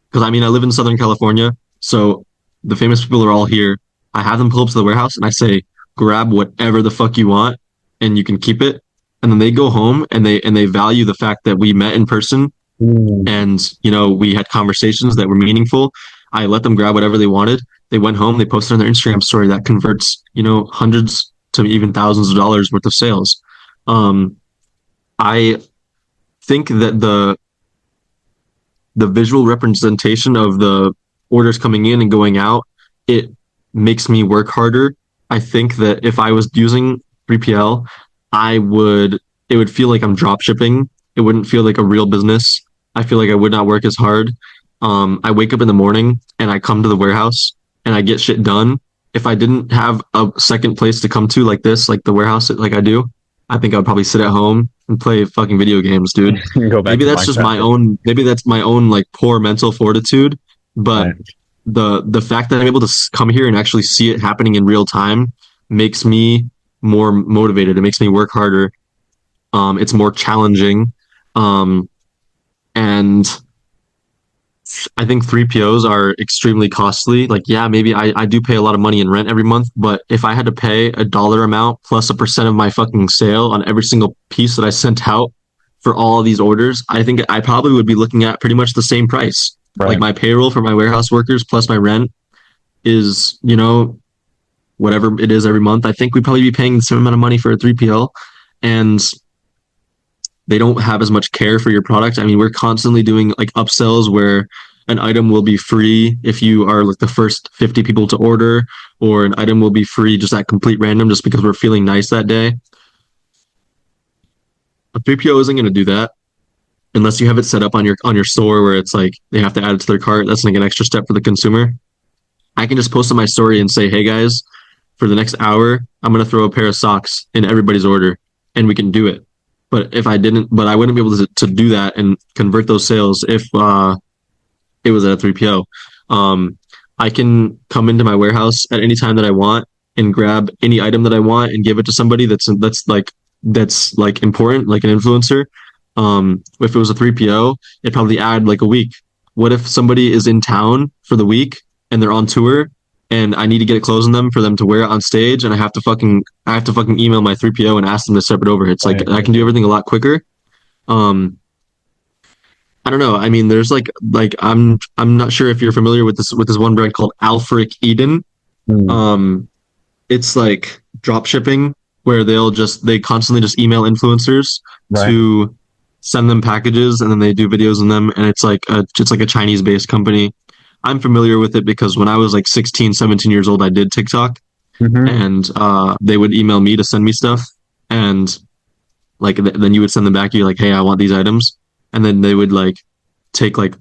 because I mean I live in Southern California, so the famous people are all here. I have them pull up to the warehouse and I say, grab whatever the fuck you want and you can keep it. And then they go home and they value the fact that we met in person Mm. and we had conversations that were meaningful. I let them grab whatever they wanted. They went home, they posted on their Instagram story that converts hundreds to even thousands of dollars worth of sales. I think that the visual representation of the orders coming in and going out, it makes me work harder. I think that if I was using 3PL, it would feel like I'm drop shipping. It wouldn't feel like a real business. I feel like I would not work as hard. I wake up in the morning and I come to the warehouse and I get shit done. If I didn't have a second place to come to like this, like the warehouse, like I do, I think I would probably sit at home and play fucking video games, dude. Go back Maybe to that's just my Minecraft. maybe that's my own like poor mental fortitude, but Right. the fact that I'm able to come here and actually see it happening in real time makes me more motivated. It makes me work harder. It's more challenging. And I think 3POs are extremely costly. Like, yeah, maybe I do pay a lot of money in rent every month, but if I had to pay a dollar amount plus a percent of my fucking sale on every single piece that I sent out for all of these orders, I think I probably would be looking at pretty much the same price. Like Right. my payroll for my warehouse workers plus my rent is, whatever it is every month. I think we'd probably be paying the same amount of money for a 3PL. And they don't have as much care for your product. I mean, we're constantly doing like upsells where an item will be free if you are like the first 50 people to order, or an item will be free just at complete random just because we're feeling nice that day. A 3PO isn't going to do that unless you have it set up on your store where it's like they have to add it to their cart. That's like an extra step for the consumer. I can just post on my story and say, "Hey guys, for the next hour, I'm going to throw a pair of socks in everybody's order," and we can do it. But if I didn't, but I wouldn't be able to do that and convert those sales if it was at a 3PO. I can come into my warehouse at any time that I want and grab any item that I want and give it to somebody that's like important, like an influencer. If it was a 3PO, it'd probably add like a week. What if somebody is in town for the week and they're on tour and I need to get it clothes on them for them to wear it on stage, and I have to fucking email my 3PO and ask them to send it over. It's like Right. I can do everything a lot quicker. Um, I don't know. I mean, there's I'm not sure if you're familiar with this one brand called Alfric Eden. Mm. Um, it's like drop shipping where they constantly just email influencers Right. to send them packages, and then they do videos on them, and it's like a Chinese based company. I'm familiar with it because when I was like 16, 17 years old, I did TikTok, Hmm. and they would email me to send me stuff, and like then you would send them back. You're like, hey, I want these items, and then they would like take like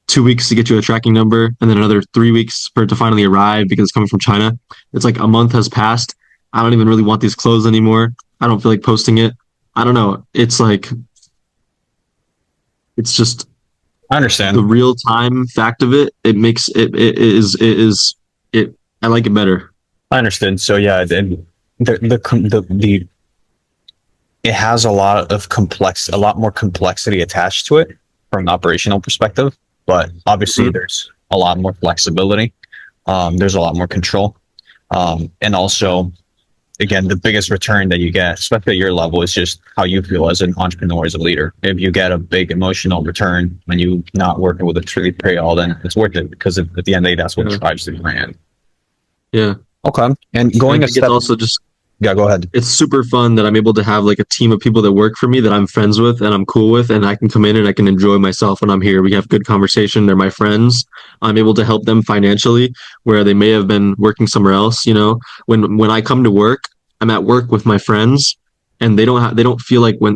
2 weeks to get you a tracking number, and then another 3 weeks for it to finally arrive because it's coming from China. It's like a month has passed. I don't even really want these clothes anymore. I don't feel like posting it. I don't know. It's like it's just I the understand. real time fact of it. It makes it. I like it better. I understand. So yeah, and the it has a lot more complexity attached to it from an operational perspective. But obviously, Mhm. there's a lot more flexibility. There's a lot more control, and also, again, the biggest return that you get, especially at your level, is just how you feel as an entrepreneur, as a leader. If you get a big emotional return when you not working with a truly pay all, then it's worth it because at the end of the day, that's what Yeah. drives the brand. Yeah. Okay, and I going a think it's step, also just yeah, go ahead. it's super fun that I'm able to have like a team of people that work for me that I'm friends with and I'm cool with, and I can come in and I can enjoy myself when I'm here. We have good conversation. They're my friends. I'm able to help them financially where they may have been working somewhere else. When I come to work, I'm at work with my friends, and they don't feel like when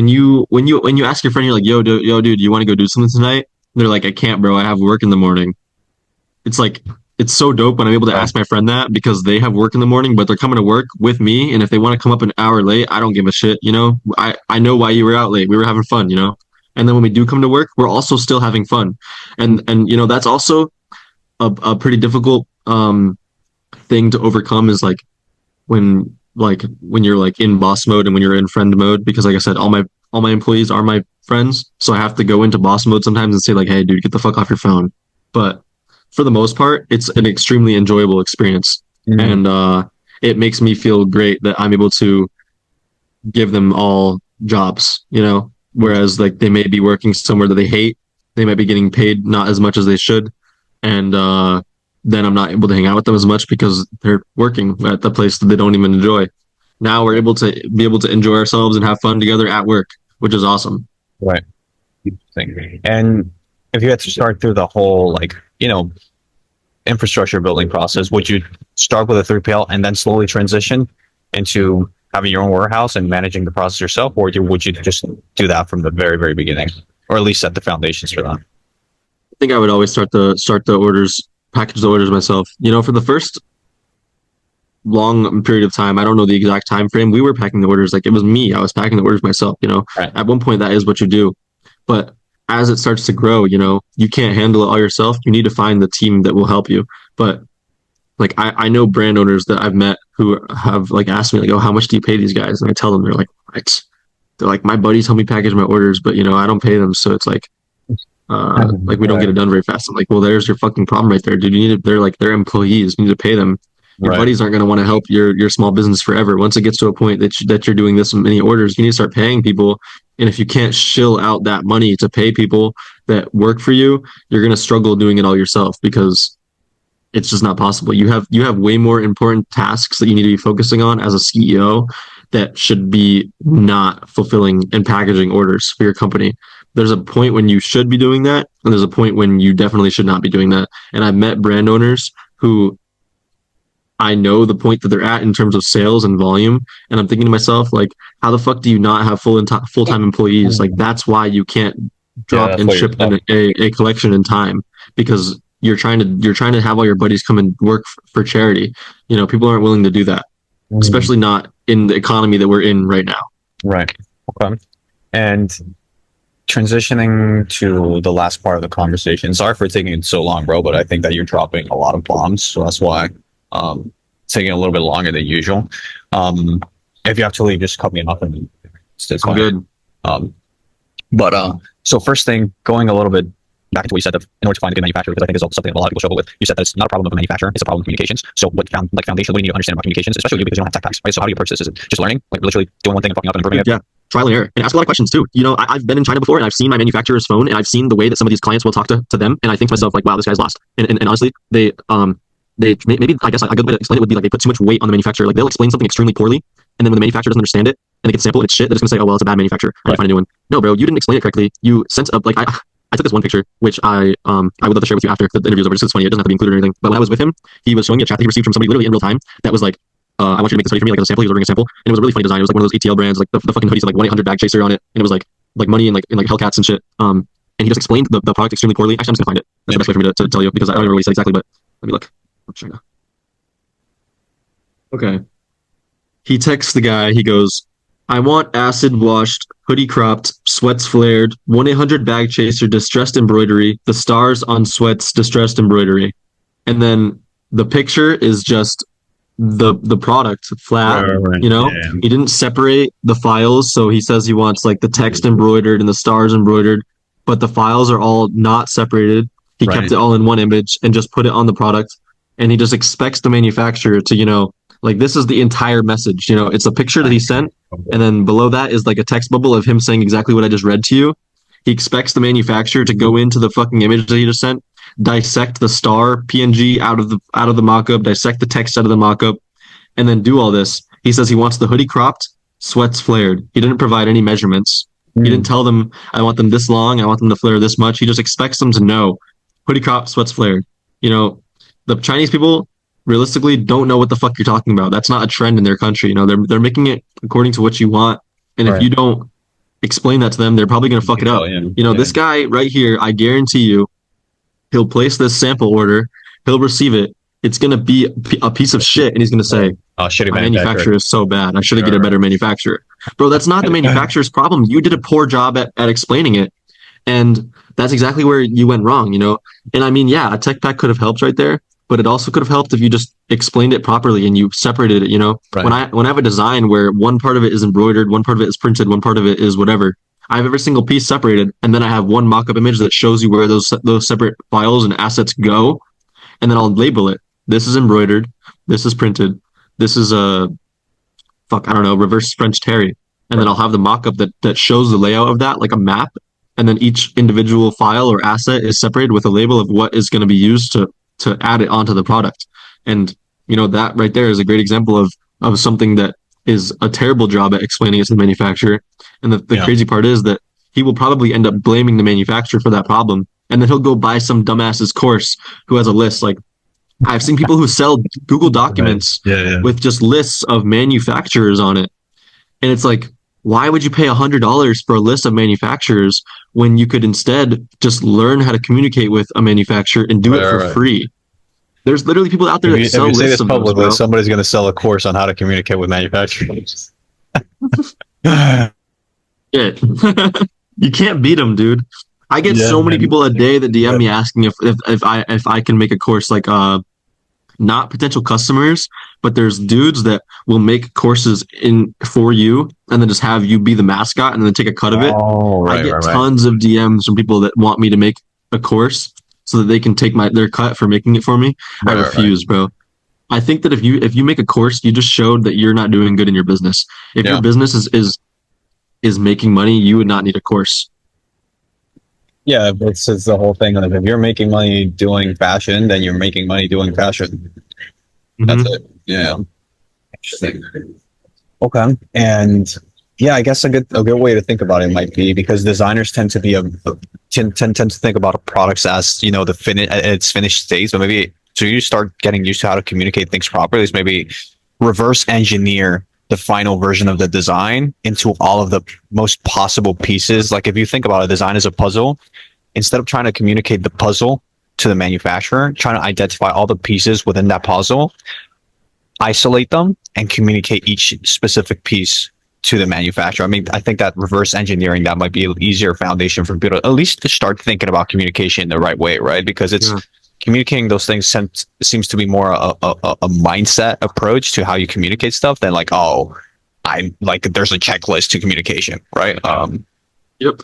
you ask your friend, you're like, yo dude, you want to go do something tonight? They're like, I can't, bro. I have work in the morning. It's like it's so dope when I'm able to Right. ask my friend that because they have work in the morning, but they're coming to work with me. And if they want to come up an hour late, I don't give a shit. I know why you were out late. We were having fun. And then when we do come to work, we're also still having fun. And that's also a pretty difficult thing to overcome is when you're like in boss mode and when you're in friend mode, because like I said, all my employees are my friends. So I have to go into boss mode sometimes and say like, hey dude, get the fuck off your phone. But for the most part, it's an extremely enjoyable experience. Mhm. And it makes me feel great that I'm able to give them all jobs. Whereas like they may be working somewhere that they hate, they might be getting paid not as much as they should, and then I'm not able to hang out with them as much because they're working at the place that they don't even enjoy. Now we're able to enjoy ourselves and have fun together at work, which is awesome. Right. Thing. And if you had to start through the whole, like, infrastructure building process, would you start with a 3PL and then slowly transition into having your own warehouse and managing the process yourself, or would you just do that from the very, very beginning, or at least set the foundations for that? I think I would always start the orders, package the orders myself. For the first long period of time, I don't know the exact time frame. We were packing the orders like it was me. I was packing the orders myself. Right. At one point that is what you do, but as it starts to grow, you can't handle it all yourself. You need to find the team that will help you. But like I know brand owners that I've met who have like asked me like, oh, how much do you pay these guys? And I tell them they're like, what? They're like, my buddies help me package my orders, but I don't pay them. So it's like Like we don't get Right. it done very fast. I'm like, well, there's your fucking problem right there, dude. You need to, they're like, they're employees. You need to pay them. Your Right. buddies aren't going to want to help your small business forever. Once it gets to a point that you're doing this many orders, you need to start paying people. And if you can't shill out that money to pay people that work for you, you're going to struggle doing it all yourself because it's just not possible. You have way more important tasks that you need to be focusing on as a CEO that should be not fulfilling and packaging orders for your company. There's a point when you should be doing that, and there's a point when you definitely should not be doing that. And I've met brand owners who I know the point that they're at in terms of sales and volume, and I'm thinking to myself, like, how the fuck do you not have full time employees? Like, that's why you can't Yeah, drop that's and what you're ship a collection in time because you're trying to have all your buddies come and work for charity. People aren't willing to do that, especially not in the economy that we're in right now. Right. Okay. And transitioning to the last part of the conversation. Sorry for taking it so long, bro, but I think that you're dropping a lot of bombs, so that's why it's taking a little bit longer than usual. If you have to leave, just cut me off and it's I'm fine. good. But so first thing, going a little bit back into what you said, in order to find a good manufacturer, because I think is something that a lot of people struggle with. You said that it's not a problem of a manufacturer, it's a problem of communications. So what foundation, what do you need to understand about communications, especially you because you don't have tech packs, right? So how do you approach this? Is it just learning, like literally doing one thing and fucking up and improving it? Yeah, trial and error, and ask a lot of questions too. I've been in China before, and I've seen my manufacturer's phone, and I've seen the way that some of these clients will talk to them, and I think to myself, like, wow, this guy's lost. And honestly, they maybe, I guess a good way to explain it would be like they put too much weight on the manufacturer. Like they'll explain something extremely poorly, and then when the manufacturer doesn't understand it and they get sample and it's shit, they're just gonna say, oh well, it's a bad manufacturer. I need to find a new one. No, bro, you didn't explain it correctly. You sent up like I took this one picture, which I would love to share with you after the interview's over. Just 'cause it's funny, it doesn't have to be included or anything. But when I was with him, he was showing me a chat that he received from somebody literally in real time that was like, I want you to make this hoodie for me, like as a sample. He was ordering a sample, and it was a really funny design. It was like one of those ETL brands, like the fucking hoodies had like 1-800 bag chaser on it, and it was like money and like Hellcats and shit. And he just explained the product extremely poorly. Actually, I'm just gonna find it. That's the best way for me to tell you because I don't remember what he said exactly, but let me look. I'm China. Okay. He texts the guy. He goes, I want acid washed, hoodie cropped, sweats flared, 1-800 bag chaser, distressed embroidery, the stars on sweats, distressed embroidery. And then the picture is just the product flat, Right. Yeah. He didn't separate the files, so he says he wants like the text embroidered and the stars embroidered, but the files are all not separated. He Right. kept it all in one image and just put it on the product, and he just expects the manufacturer to, like this is the entire message. It's a picture that he sent, and then below that is like a text bubble of him saying exactly what I just read to you. He expects the manufacturer to go into the fucking image that he just sent, dissect the star PNG out of the mockup, dissect the text out of the mockup, and then do all this. He says he wants the hoodie cropped, sweats flared. He didn't provide any measurements. He didn't tell them I want them this long, I want them to flare this much. He just expects them to know hoodie cropped, sweats flared. The Chinese people realistically don't know what the fuck you're talking about. That's not a trend in their country. They're making it according to what you want, and if you don't explain that to them, they're probably gonna fuck it up. This guy right here, I guarantee you, he'll place this sample order, he'll receive it. It's gonna be a piece of shit, and he's gonna say, Shitty my manufacturer is so bad. I should have get a better manufacturer. Bro, that's not the manufacturer's problem. You did a poor job at explaining it. And that's exactly where you went wrong, And I mean, yeah, a tech pack could have helped right there, but it also could have helped if you just explained it properly and you separated it, Right. When I have a design where one part of it is embroidered, one part of it is printed, one part of it is whatever, I have every single piece separated, and then I have one mock-up image that shows you where those separate files and assets go, and then I'll label it. This is embroidered, this is printed, this is a reverse French terry. And then I'll have the mock-up that shows the layout of that, like a map, and then each individual file or asset is separated with a label of what is going to be used to add it onto the product. And that right there is a great example of something that is a terrible job at explaining it to the manufacturer. And the crazy part is that he will probably end up blaming the manufacturer for that problem, and then he'll go buy some dumbass's course who has a list. Like I've seen people who sell Google documents with just lists of manufacturers on it, and it's like, why would you pay $100 for a list of manufacturers when you could instead just learn how to communicate with a manufacturer and do it for free? There's literally people out there that sell lists of those, bro. Somebody's going to sell a course on how to communicate with manufacturers. Shit. You can't beat them, dude. I get so many people a day that DM me asking if I can make a course like not potential customers, but there's dudes that will make courses in for you and then just have you be the mascot and then take a cut of it. Oh, I right, get right, right. tons of DMs from people that want me to make a course so that they can take their cut for making it for me. I Right, right, right. refuse, bro. I think that if you make a course, you just showed that you're not doing good in your business. If your Yeah. business is making money, you would not need a course. Yeah, it's the whole thing. Like if you're making money doing fashion, then you're making money doing fashion. That's Mm-hmm. it. Yeah. Interesting. Okay. And yeah, I guess a good way to think about it might be because designers tend to be tend to think about products as the its finished state. So maybe so you start getting used to how to communicate things properly. Is maybe reverse engineer the final version of the design into all of the most possible pieces. Like if you think about a design as a puzzle, instead of trying to communicate the puzzle to the manufacturer, trying to identify all the pieces within that puzzle, isolate them and communicate each specific piece to the manufacturer. I mean, I think that reverse engineering that might be an easier foundation for people to at least to start thinking about communication in the right way, right? Because it's Yeah. communicating those things seems to be more a mindset approach to how you communicate stuff than like, oh, I'm like there's a checklist to communication, right? Yep.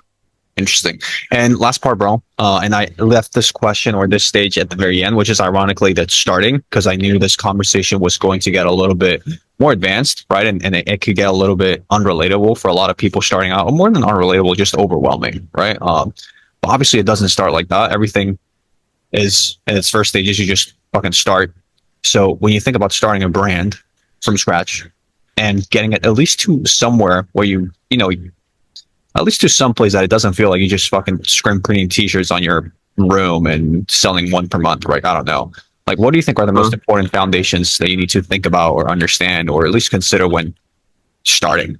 Interesting. And last part, bro. And I left this question or this stage at the very end, which is ironically that's starting because I knew this conversation was going to get a little bit more advanced, right? And it could get a little bit unrelatable for a lot of people starting out, or more than unrelatable, just overwhelming, right? But obviously, it doesn't start like that. Everything is in its first stages. You just fucking start. So when you think about starting a brand from scratch and getting it at least to somewhere where at least to some place that it doesn't feel like you just fucking screen printing t-shirts on your room and selling one per month, right? I don't know. Like, what do you think are the most important foundations that you need to think about or understand or at least consider when starting?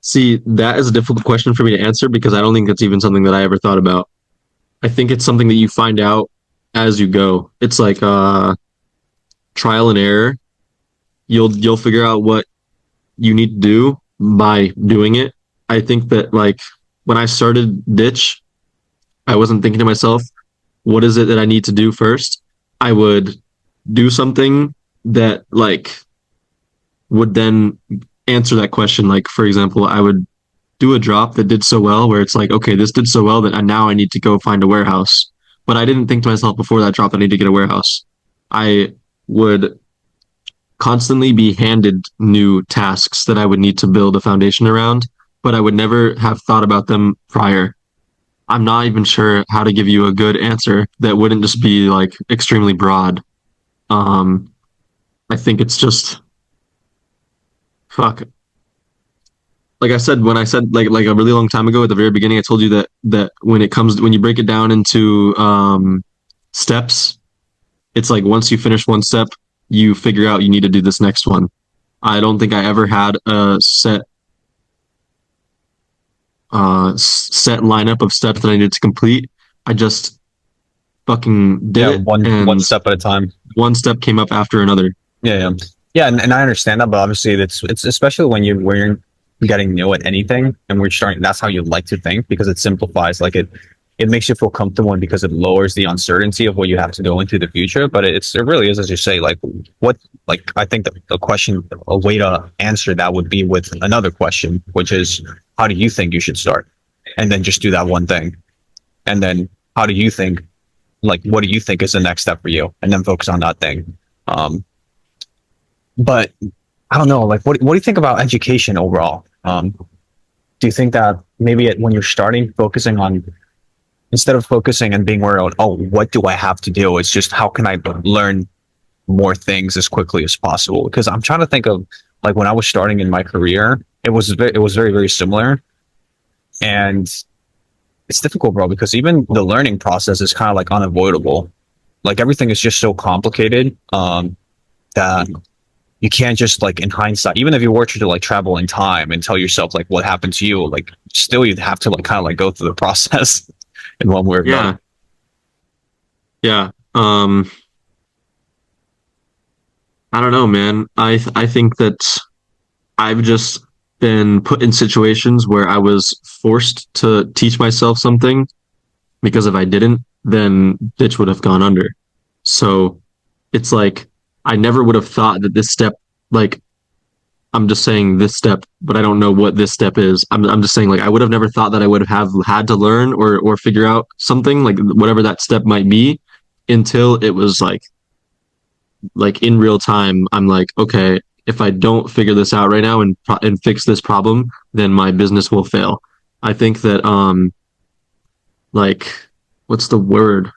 See, that is a difficult question for me to answer because I don't think that's even something that I ever thought about. I think it's something that you find out as you go. It's like trial and error. You'll figure out what you need to do by doing it. I think that like when I started Ditch, I wasn't thinking to myself, what is it that I need to do first? I would do something that like would then answer that question. Like for example, I would do a drop that did so well where it's like, okay, this did so well that now I need to go find a warehouse. But I didn't think to myself before that drop that I need to get a warehouse. I would constantly be handed new tasks that I would need to build a foundation around, but I would never have thought about them prior. I'm not even sure how to give you a good answer that wouldn't just be like extremely broad. Um, I think it's just fuck. Like I said, when I said like a really long time ago at the very beginning, I told you that when you break it down into steps, it's like once you finish one step, you figure out you need to do this next one. I don't think I ever had a set lineup of steps that I needed to complete. I just fucking did Yeah, it, one and step at a time. one step came up after another. Yeah, yeah, yeah, and I understand that, but obviously it's especially when you're getting new at anything and we're starting. That's how you like to think because it simplifies, like it makes you feel comfortable and because it lowers the uncertainty of what you have to go into the future. But it really is as you say, like what like I think that the question, a way to answer that would be with another question, which is how do you think you should start, and then just do that one thing, and then how do you think like what do you think is the next step for you, and then focus on that thing. Um, but I don't know, like what do you think about education overall? Do you think that maybe when you're starting, focusing on instead of focusing and being worried, oh, what do I have to do? It's just how can I learn more things as quickly as possible? Because I'm trying to think of like when I was starting in my career, it was very very similar, and it's difficult, bro, because even the learning process is kind of like unavoidable. Like everything is just so complicated that you can't just like in hindsight, even if you were to like travel in time and tell yourself like what happened to you, like still you'd have to like kind of like go through the process in one way or Yeah, another. yeah. I don't know, man. I think that I've just been put in situations where I was forced to teach myself something because if I didn't, then Ditch would have gone under. So it's like I never would have thought that this step, like I'm just saying this step, but I don't know what this step is. I'm just saying like I would have never thought that I would have had to learn or figure out something like whatever that step might be until it was like in real time. I'm like, okay, if I don't figure this out right now and fix this problem, then my business will fail. I think that like what's the word?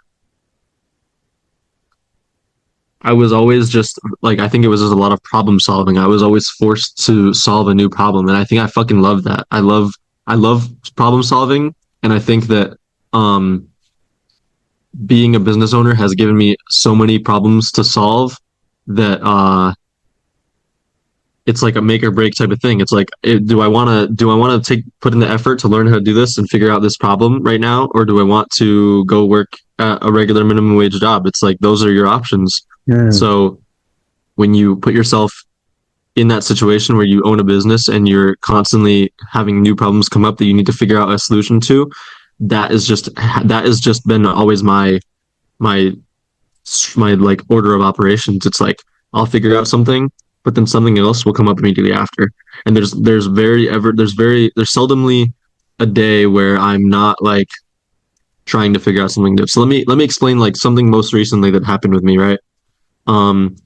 I was always just like I think it was just a lot of problem solving. I was always forced to solve a new problem, and I think I fucking love that. I love problem solving, and I think that um being a business owner has given me so many problems to solve that it's like a make or break type of thing. It's like do I want to take put in the effort to learn how to do this and figure out this problem right now, or do I want to go work at a regular minimum wage job? It's like those are your options. So when you put yourself in that situation where you own a business and you're constantly having new problems come up that you need to figure out a solution to, that has just been always my my like order of operations. It's like I'll figure out something, but then something else will come up immediately after. And there's seldomly a day where I'm not like trying to figure out something new. So let me explain like something most recently that happened with me, right? Um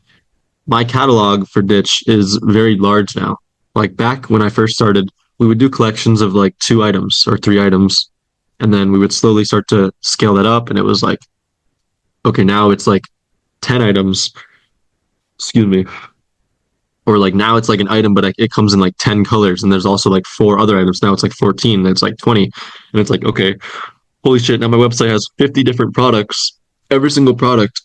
my catalog for Ditch is very large now. Like back when I first started, we would do collections of like 2 items or 3 items, and then we would slowly start to scale that up. And it was like, okay, now it's like 10 items, excuse me, or like now it's like an item, but it comes in like 10 colors, and there's also like 4 other items. Now it's like 14, and it's like 20, and it's like, okay, holy shit! Now my website has 50 different products. Every single product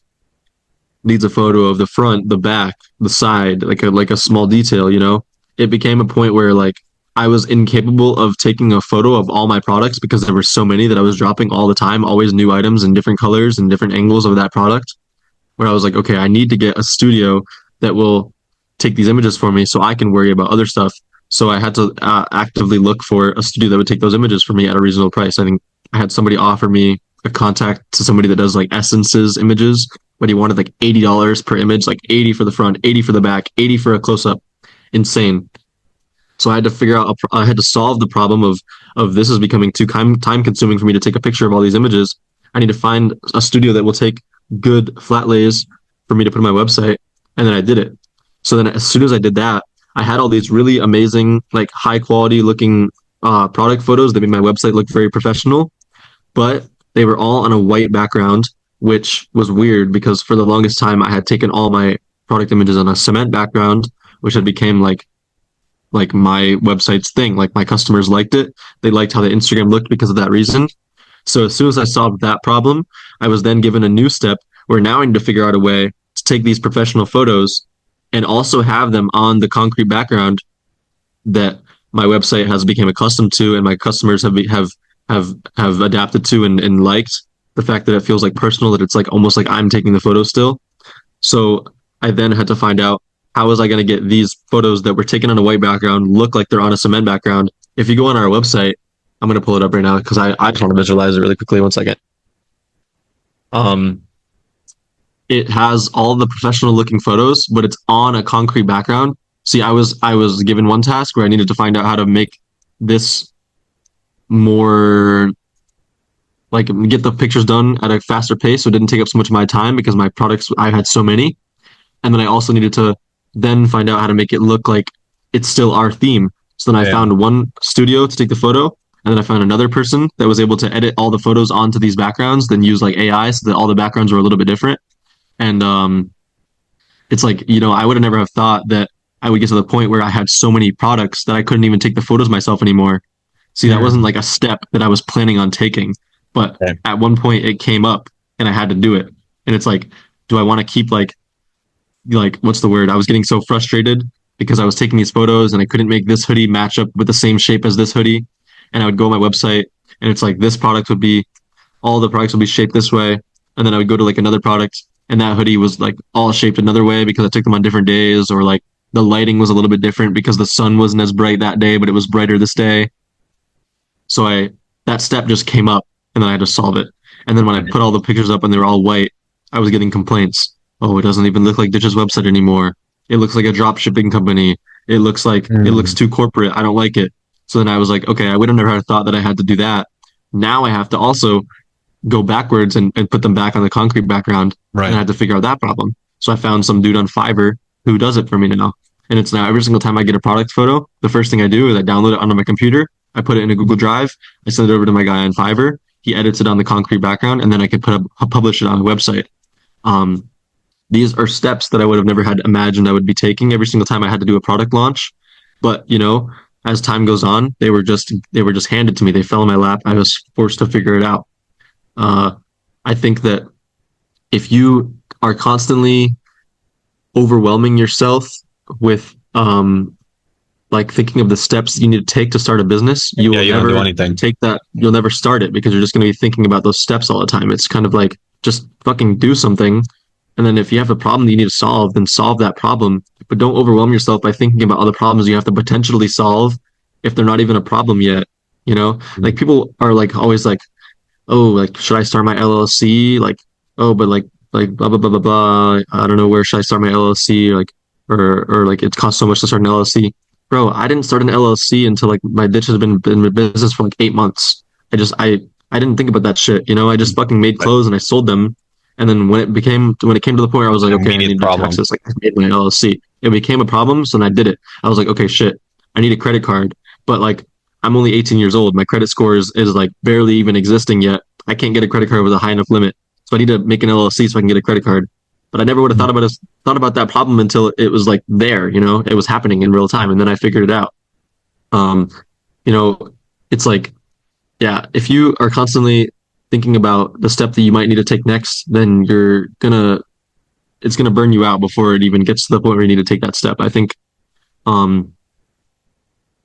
needs a photo of the front, the back, the side, like a small detail, you know? It became a point where like I was incapable of taking a photo of all my products because there were so many that I was dropping all the time, always new items in different colors and different angles of that product. Where I was like, okay, I need to get a studio that will take these images for me so I can worry about other stuff. So I had to actively look for a studio that would take those images for me at a reasonable price. I think I had somebody offer me a contact to somebody that does like essences images, but he wanted like $80 per image, like 80 for the front, 80 for the back, 80 for a close up. Insane. So I had to figure out, I had to solve the problem of this is becoming too time consuming for me to take a picture of all these images. I need to find a studio that will take good flat lays for me to put on my website. And then I did it. So then as soon as I did that, I had all these really amazing, like high quality looking product photos that made my website look very professional, but they were all on a white background, which was weird because for the longest time I had taken all my product images on a cement background, which had became like my website's thing. Like my customers liked it. They liked how the Instagram looked because of that reason. So as soon as I solved that problem, I was then given a new step where now I need to figure out a way to take these professional photos and also have them on the concrete background that my website has become accustomed to and my customers have adapted to and liked the fact that it feels like personal, that it's like almost like I'm taking the photo still. So I then had to find out how was I going to get these photos that were taken on a white background look like they're on a cement background. If you go on our website, I'm going to pull it up right now because I just want to visualize it really quickly. One second. It has all the professional looking photos, but it's on a concrete background. See, I was given one task where I needed to find out how to make this more like get the pictures done at a faster pace so it didn't take up so much of my time because my products I had so many. And then I also needed to then find out how to make it look like it's still our theme. So then I found one studio to take the photo, and then I found another person that was able to edit all the photos onto these backgrounds, then use like AI so that all the backgrounds were a little bit different. And it's like, you know, I would have never have thought that I would get to the point where I had so many products that I couldn't even take the photos myself anymore. See, that wasn't like a step that I was planning on taking, but at one point it came up and I had to do it. And it's like, do I want to keep like what's the word? I was getting so frustrated because I was taking these photos and I couldn't make this hoodie match up with the same shape as this hoodie. And I would go on my website and it's like this product would be all the products would be shaped this way. And then I would go to like another product and that hoodie was like all shaped another way because I took them on different days, or like the lighting was a little bit different because the sun wasn't as bright that day, but it was brighter this day. So that step just came up, and then I had to solve it. And then when I put all the pictures up and they were all white, I was getting complaints. Oh, it doesn't even look like Ditch's website anymore. It looks like a drop shipping company. It looks like it looks too corporate. I don't like it. So then I was like, okay, I would have never thought that I had to do that. Now I have to also go backwards and put them back on the concrete background. Right. And I had to figure out that problem. So I found some dude on Fiverr who does it for me now. And it's now every single time I get a product photo, the first thing I do is I download it onto my computer. I put it in a Google Drive. I send it over to my guy on Fiverr. He edits it on the concrete background, and then I can publish it on a website. These are steps that I would have never had imagined I would be taking every single time I had to do a product launch. But as time goes on, they were just handed to me. They fell in my lap. I was forced to figure it out. I think that if you are constantly overwhelming yourself with like thinking of the steps that you need to take to start a business, you will never do anything. take that. You'll never start it because you're just going to be thinking about those steps all the time. It's kind of like just fucking do something. And then if you have a problem that you need to solve, then solve that problem. But don't overwhelm yourself by thinking about other problems you have to potentially solve if they're not even a problem yet. Like people are like always like, oh, like should I start my LLC? Like, oh, but like blah blah blah blah blah. I don't know, where should I start my LLC? Like, or like it costs so much to start an LLC. Bro, I didn't start an LLC until like my ditch has been in business for like 8 months. I didn't think about that shit. I just fucking made clothes and I sold them. And then when it came to the point where I was like, okay, I need to tax this. Like I made my LLC. It became a problem, so then I did it. I was like, okay, shit, I need a credit card. But like I'm only 18 years old. My credit score is like barely even existing yet. I can't get a credit card with a high enough limit. So I need to make an LLC so I can get a credit card. But I never would have thought about that problem until it was like there, it was happening in real time, and then I figured it out. It's like, yeah, if you are constantly thinking about the step that you might need to take next, then it's gonna burn you out before it even gets to the point where you need to take that step. I think,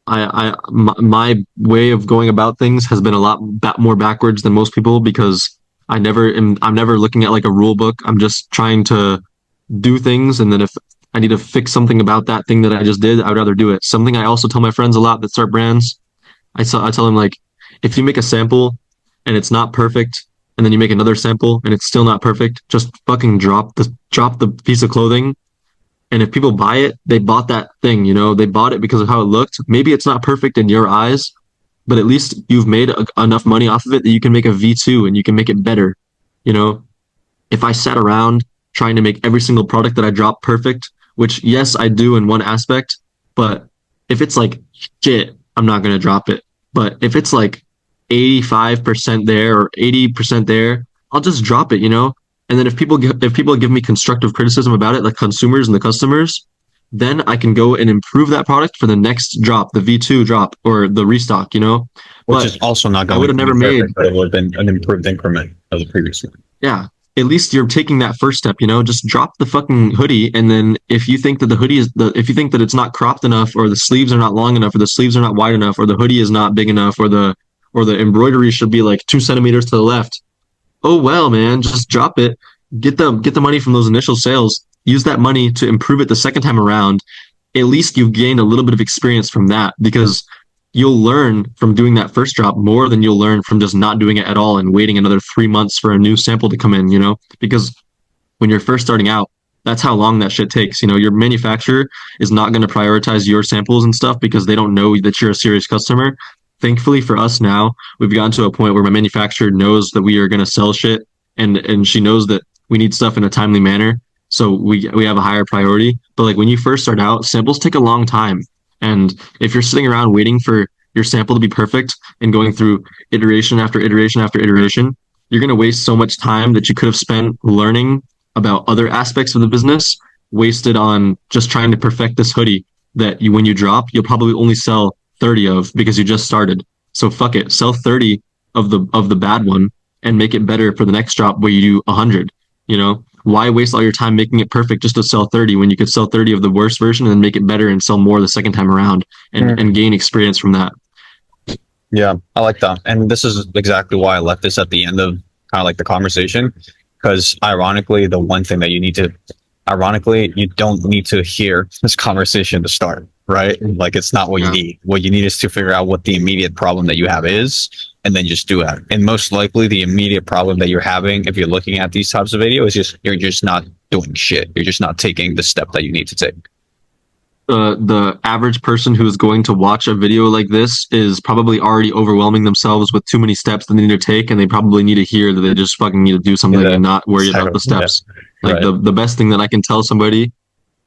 my way of going about things has been a lot more backwards than most people because I'm never looking at like a rule book. I'm just trying to do things. And then if I need to fix something about that thing that I just did, I would rather do it. Something I also tell my friends a lot that start brands. I tell them like, if you make a sample and it's not perfect, and then you make another sample and it's still not perfect, just fucking drop the piece of clothing. And if people buy it, they bought that thing, they bought it because of how it looked. Maybe it's not perfect in your eyes, but at least you've made enough money off of it that you can make a V2 and you can make it better. If I sat around trying to make every single product that I drop perfect, which yes, I do in one aspect, but if it's like shit, I'm not going to drop it. But if it's like 85% there or 80% there, I'll just drop it, And then if people give me constructive criticism about it, like consumers and the customers, then I can go and improve that product for the next drop, the V2 drop or the restock, Which is also not going I would have never perfect, but it would have been an improved increment of the previous one. Yeah. At least you're taking that first step, just drop the fucking hoodie. And then if you think that the hoodie if you think that it's not cropped enough or the sleeves are not long enough or the sleeves are not wide enough or the hoodie is not big enough or the embroidery should be like 2 centimeters to the left. Oh, well, man, just drop it. Get the money from those initial sales. Use that money to improve it the second time around. At least you've gained a little bit of experience from that because you'll learn from doing that first drop more than you'll learn from just not doing it at all and waiting another 3 months for a new sample to come in, because when you're first starting out, that's how long that shit takes. Your manufacturer is not going to prioritize your samples and stuff because they don't know that you're a serious customer. Thankfully for us now, we've gotten to a point where my manufacturer knows that we are going to sell shit and she knows that we need stuff in a timely manner. So we have a higher priority. But like when you first start out, samples take a long time. And if you're sitting around waiting for your sample to be perfect and going through iteration after iteration after iteration, you're going to waste so much time that you could have spent learning about other aspects of the business, wasted on just trying to perfect this hoodie that when you drop, you'll probably only sell 30 of because you just started. So fuck it, sell 30 of the bad one and make it better for the next drop where you do 100. Why waste all your time making it perfect just to sell 30 when you could sell 30 of the worst version and then make it better and sell more the second time around and gain experience from that. Yeah, I like that. And this is exactly why I left this at the end of kind of like the conversation, because ironically, the one thing that you need to ironically, you don't need to hear this conversation to start, right? Like it's not what you need. What you need is to figure out what the immediate problem that you have is, and then just do it. And most likely the immediate problem that you're having, if you're looking at these types of videos, is just you're just not doing shit. You're just not taking the step that you need to take. The average person who is going to watch a video like this is probably already overwhelming themselves with too many steps that they need to take, and they probably need to hear that they just fucking need to do something and not worry about the steps. Like the best thing that I can tell somebody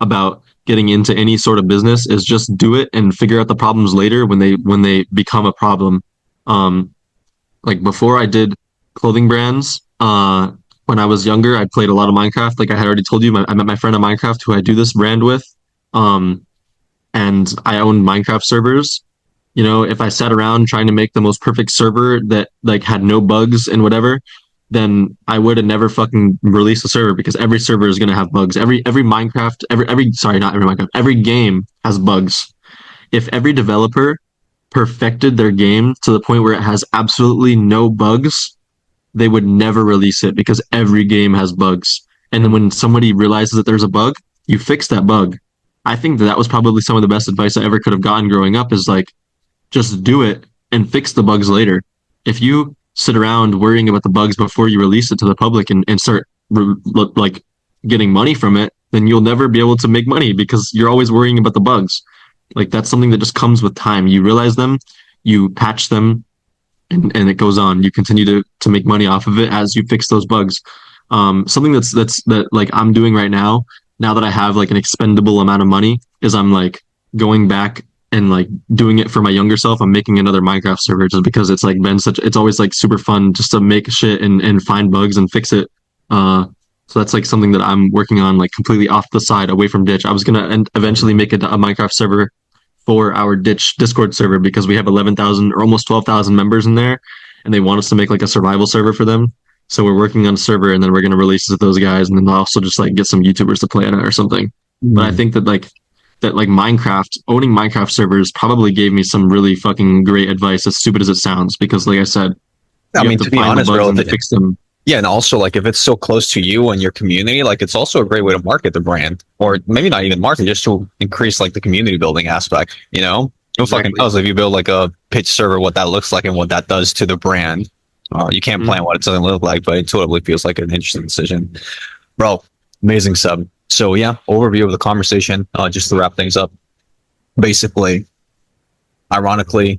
about getting into any sort of business is just do it and figure out the problems later when they become a problem. Like before I did clothing brands, when I was younger, I played a lot of Minecraft. Like I had already told you, I met my friend on Minecraft who I do this brand with. And I owned Minecraft servers. You know, if I sat around trying to make the most perfect server that like had no bugs and whatever, then I would have never fucking released a server because every server is gonna have bugs. Every Minecraft, not every Minecraft, every game has bugs. If every developer perfected their game to the point where it has absolutely no bugs, they would never release it because every game has bugs. And then when somebody realizes that there's a bug, you fix that bug. I think that was probably some of the best advice I ever could have gotten growing up is like, just do it and fix the bugs later. If you sit around worrying about the bugs before you release it to the public and start like getting money from it, then you'll never be able to make money because you're always worrying about the bugs. Like that's something that just comes with time. You realize them, you patch them, and it goes on. You continue to make money off of it as you fix those bugs. Something that like I'm doing right now that I have like an expendable amount of money, is I'm like going back and like doing it for my younger self. I'm making another Minecraft server just because it's like been it's always like super fun just to make shit and find bugs and fix it. So that's like something that I'm working on like completely off the side away from Ditch. I was gonna eventually make a Minecraft server for our Ditch Discord server because we have 11,000 or almost 12,000 members in there, and they want us to make like a survival server for them. So we're working on a server, and then we're going to release it to those guys, and then also just like get some YouTubers to play on it or something. But I think that Minecraft, owning Minecraft servers probably gave me some really fucking great advice, as stupid as it sounds, because like I said, I mean, to be honest, bro, and fix them. Yeah, and also like if it's so close to you and your community, like it's also a great way to market the brand, or maybe not even market, just to increase like the community building aspect. You know, who fucking knows if you build like a pitch server, what that looks like and what that does to the brand. You can't plan what it doesn't look like, but it totally feels like an interesting decision, bro. Amazing sub. So yeah, overview of the conversation. Just to wrap things up, basically, ironically,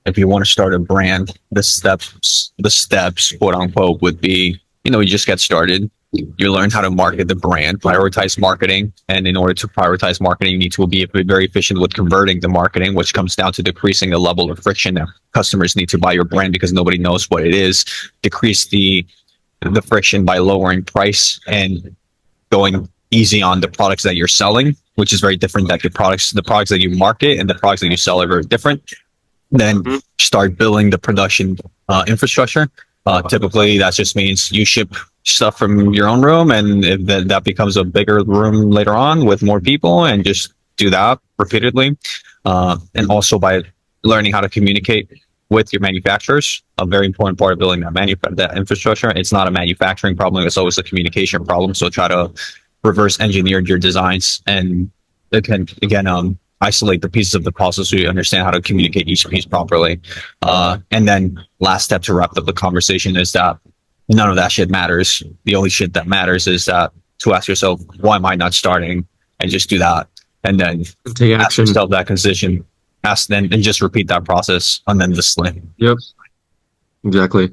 if you want to start a brand, the steps, quote unquote, would be, you just get started. You learn how to market the brand, prioritize marketing. And in order to prioritize marketing, you need to be very efficient with converting the marketing, which comes down to decreasing the level of friction that customers need to buy your brand because nobody knows what it is. Decrease the friction by lowering price and going easy on the products that you're selling, which is very different. That the products that you market and the products that you sell are very different. Then start building the production infrastructure. Typically, that just means you ship stuff from your own room, and that becomes a bigger room later on with more people, and just do that repeatedly. And also by learning how to communicate with your manufacturers, a very important part of building that infrastructure. It's not a manufacturing problem; it's always a communication problem. So try to reverse engineer your designs, and again, isolate the pieces of the puzzle so you understand how to communicate each piece properly. And then last step to wrap up the conversation is that none of that shit matters. The only shit that matters is that to ask yourself, why am I not starting? And just do that. And then take action. Ask yourself that decision. And just repeat that process, and then just sling. Yep. Exactly.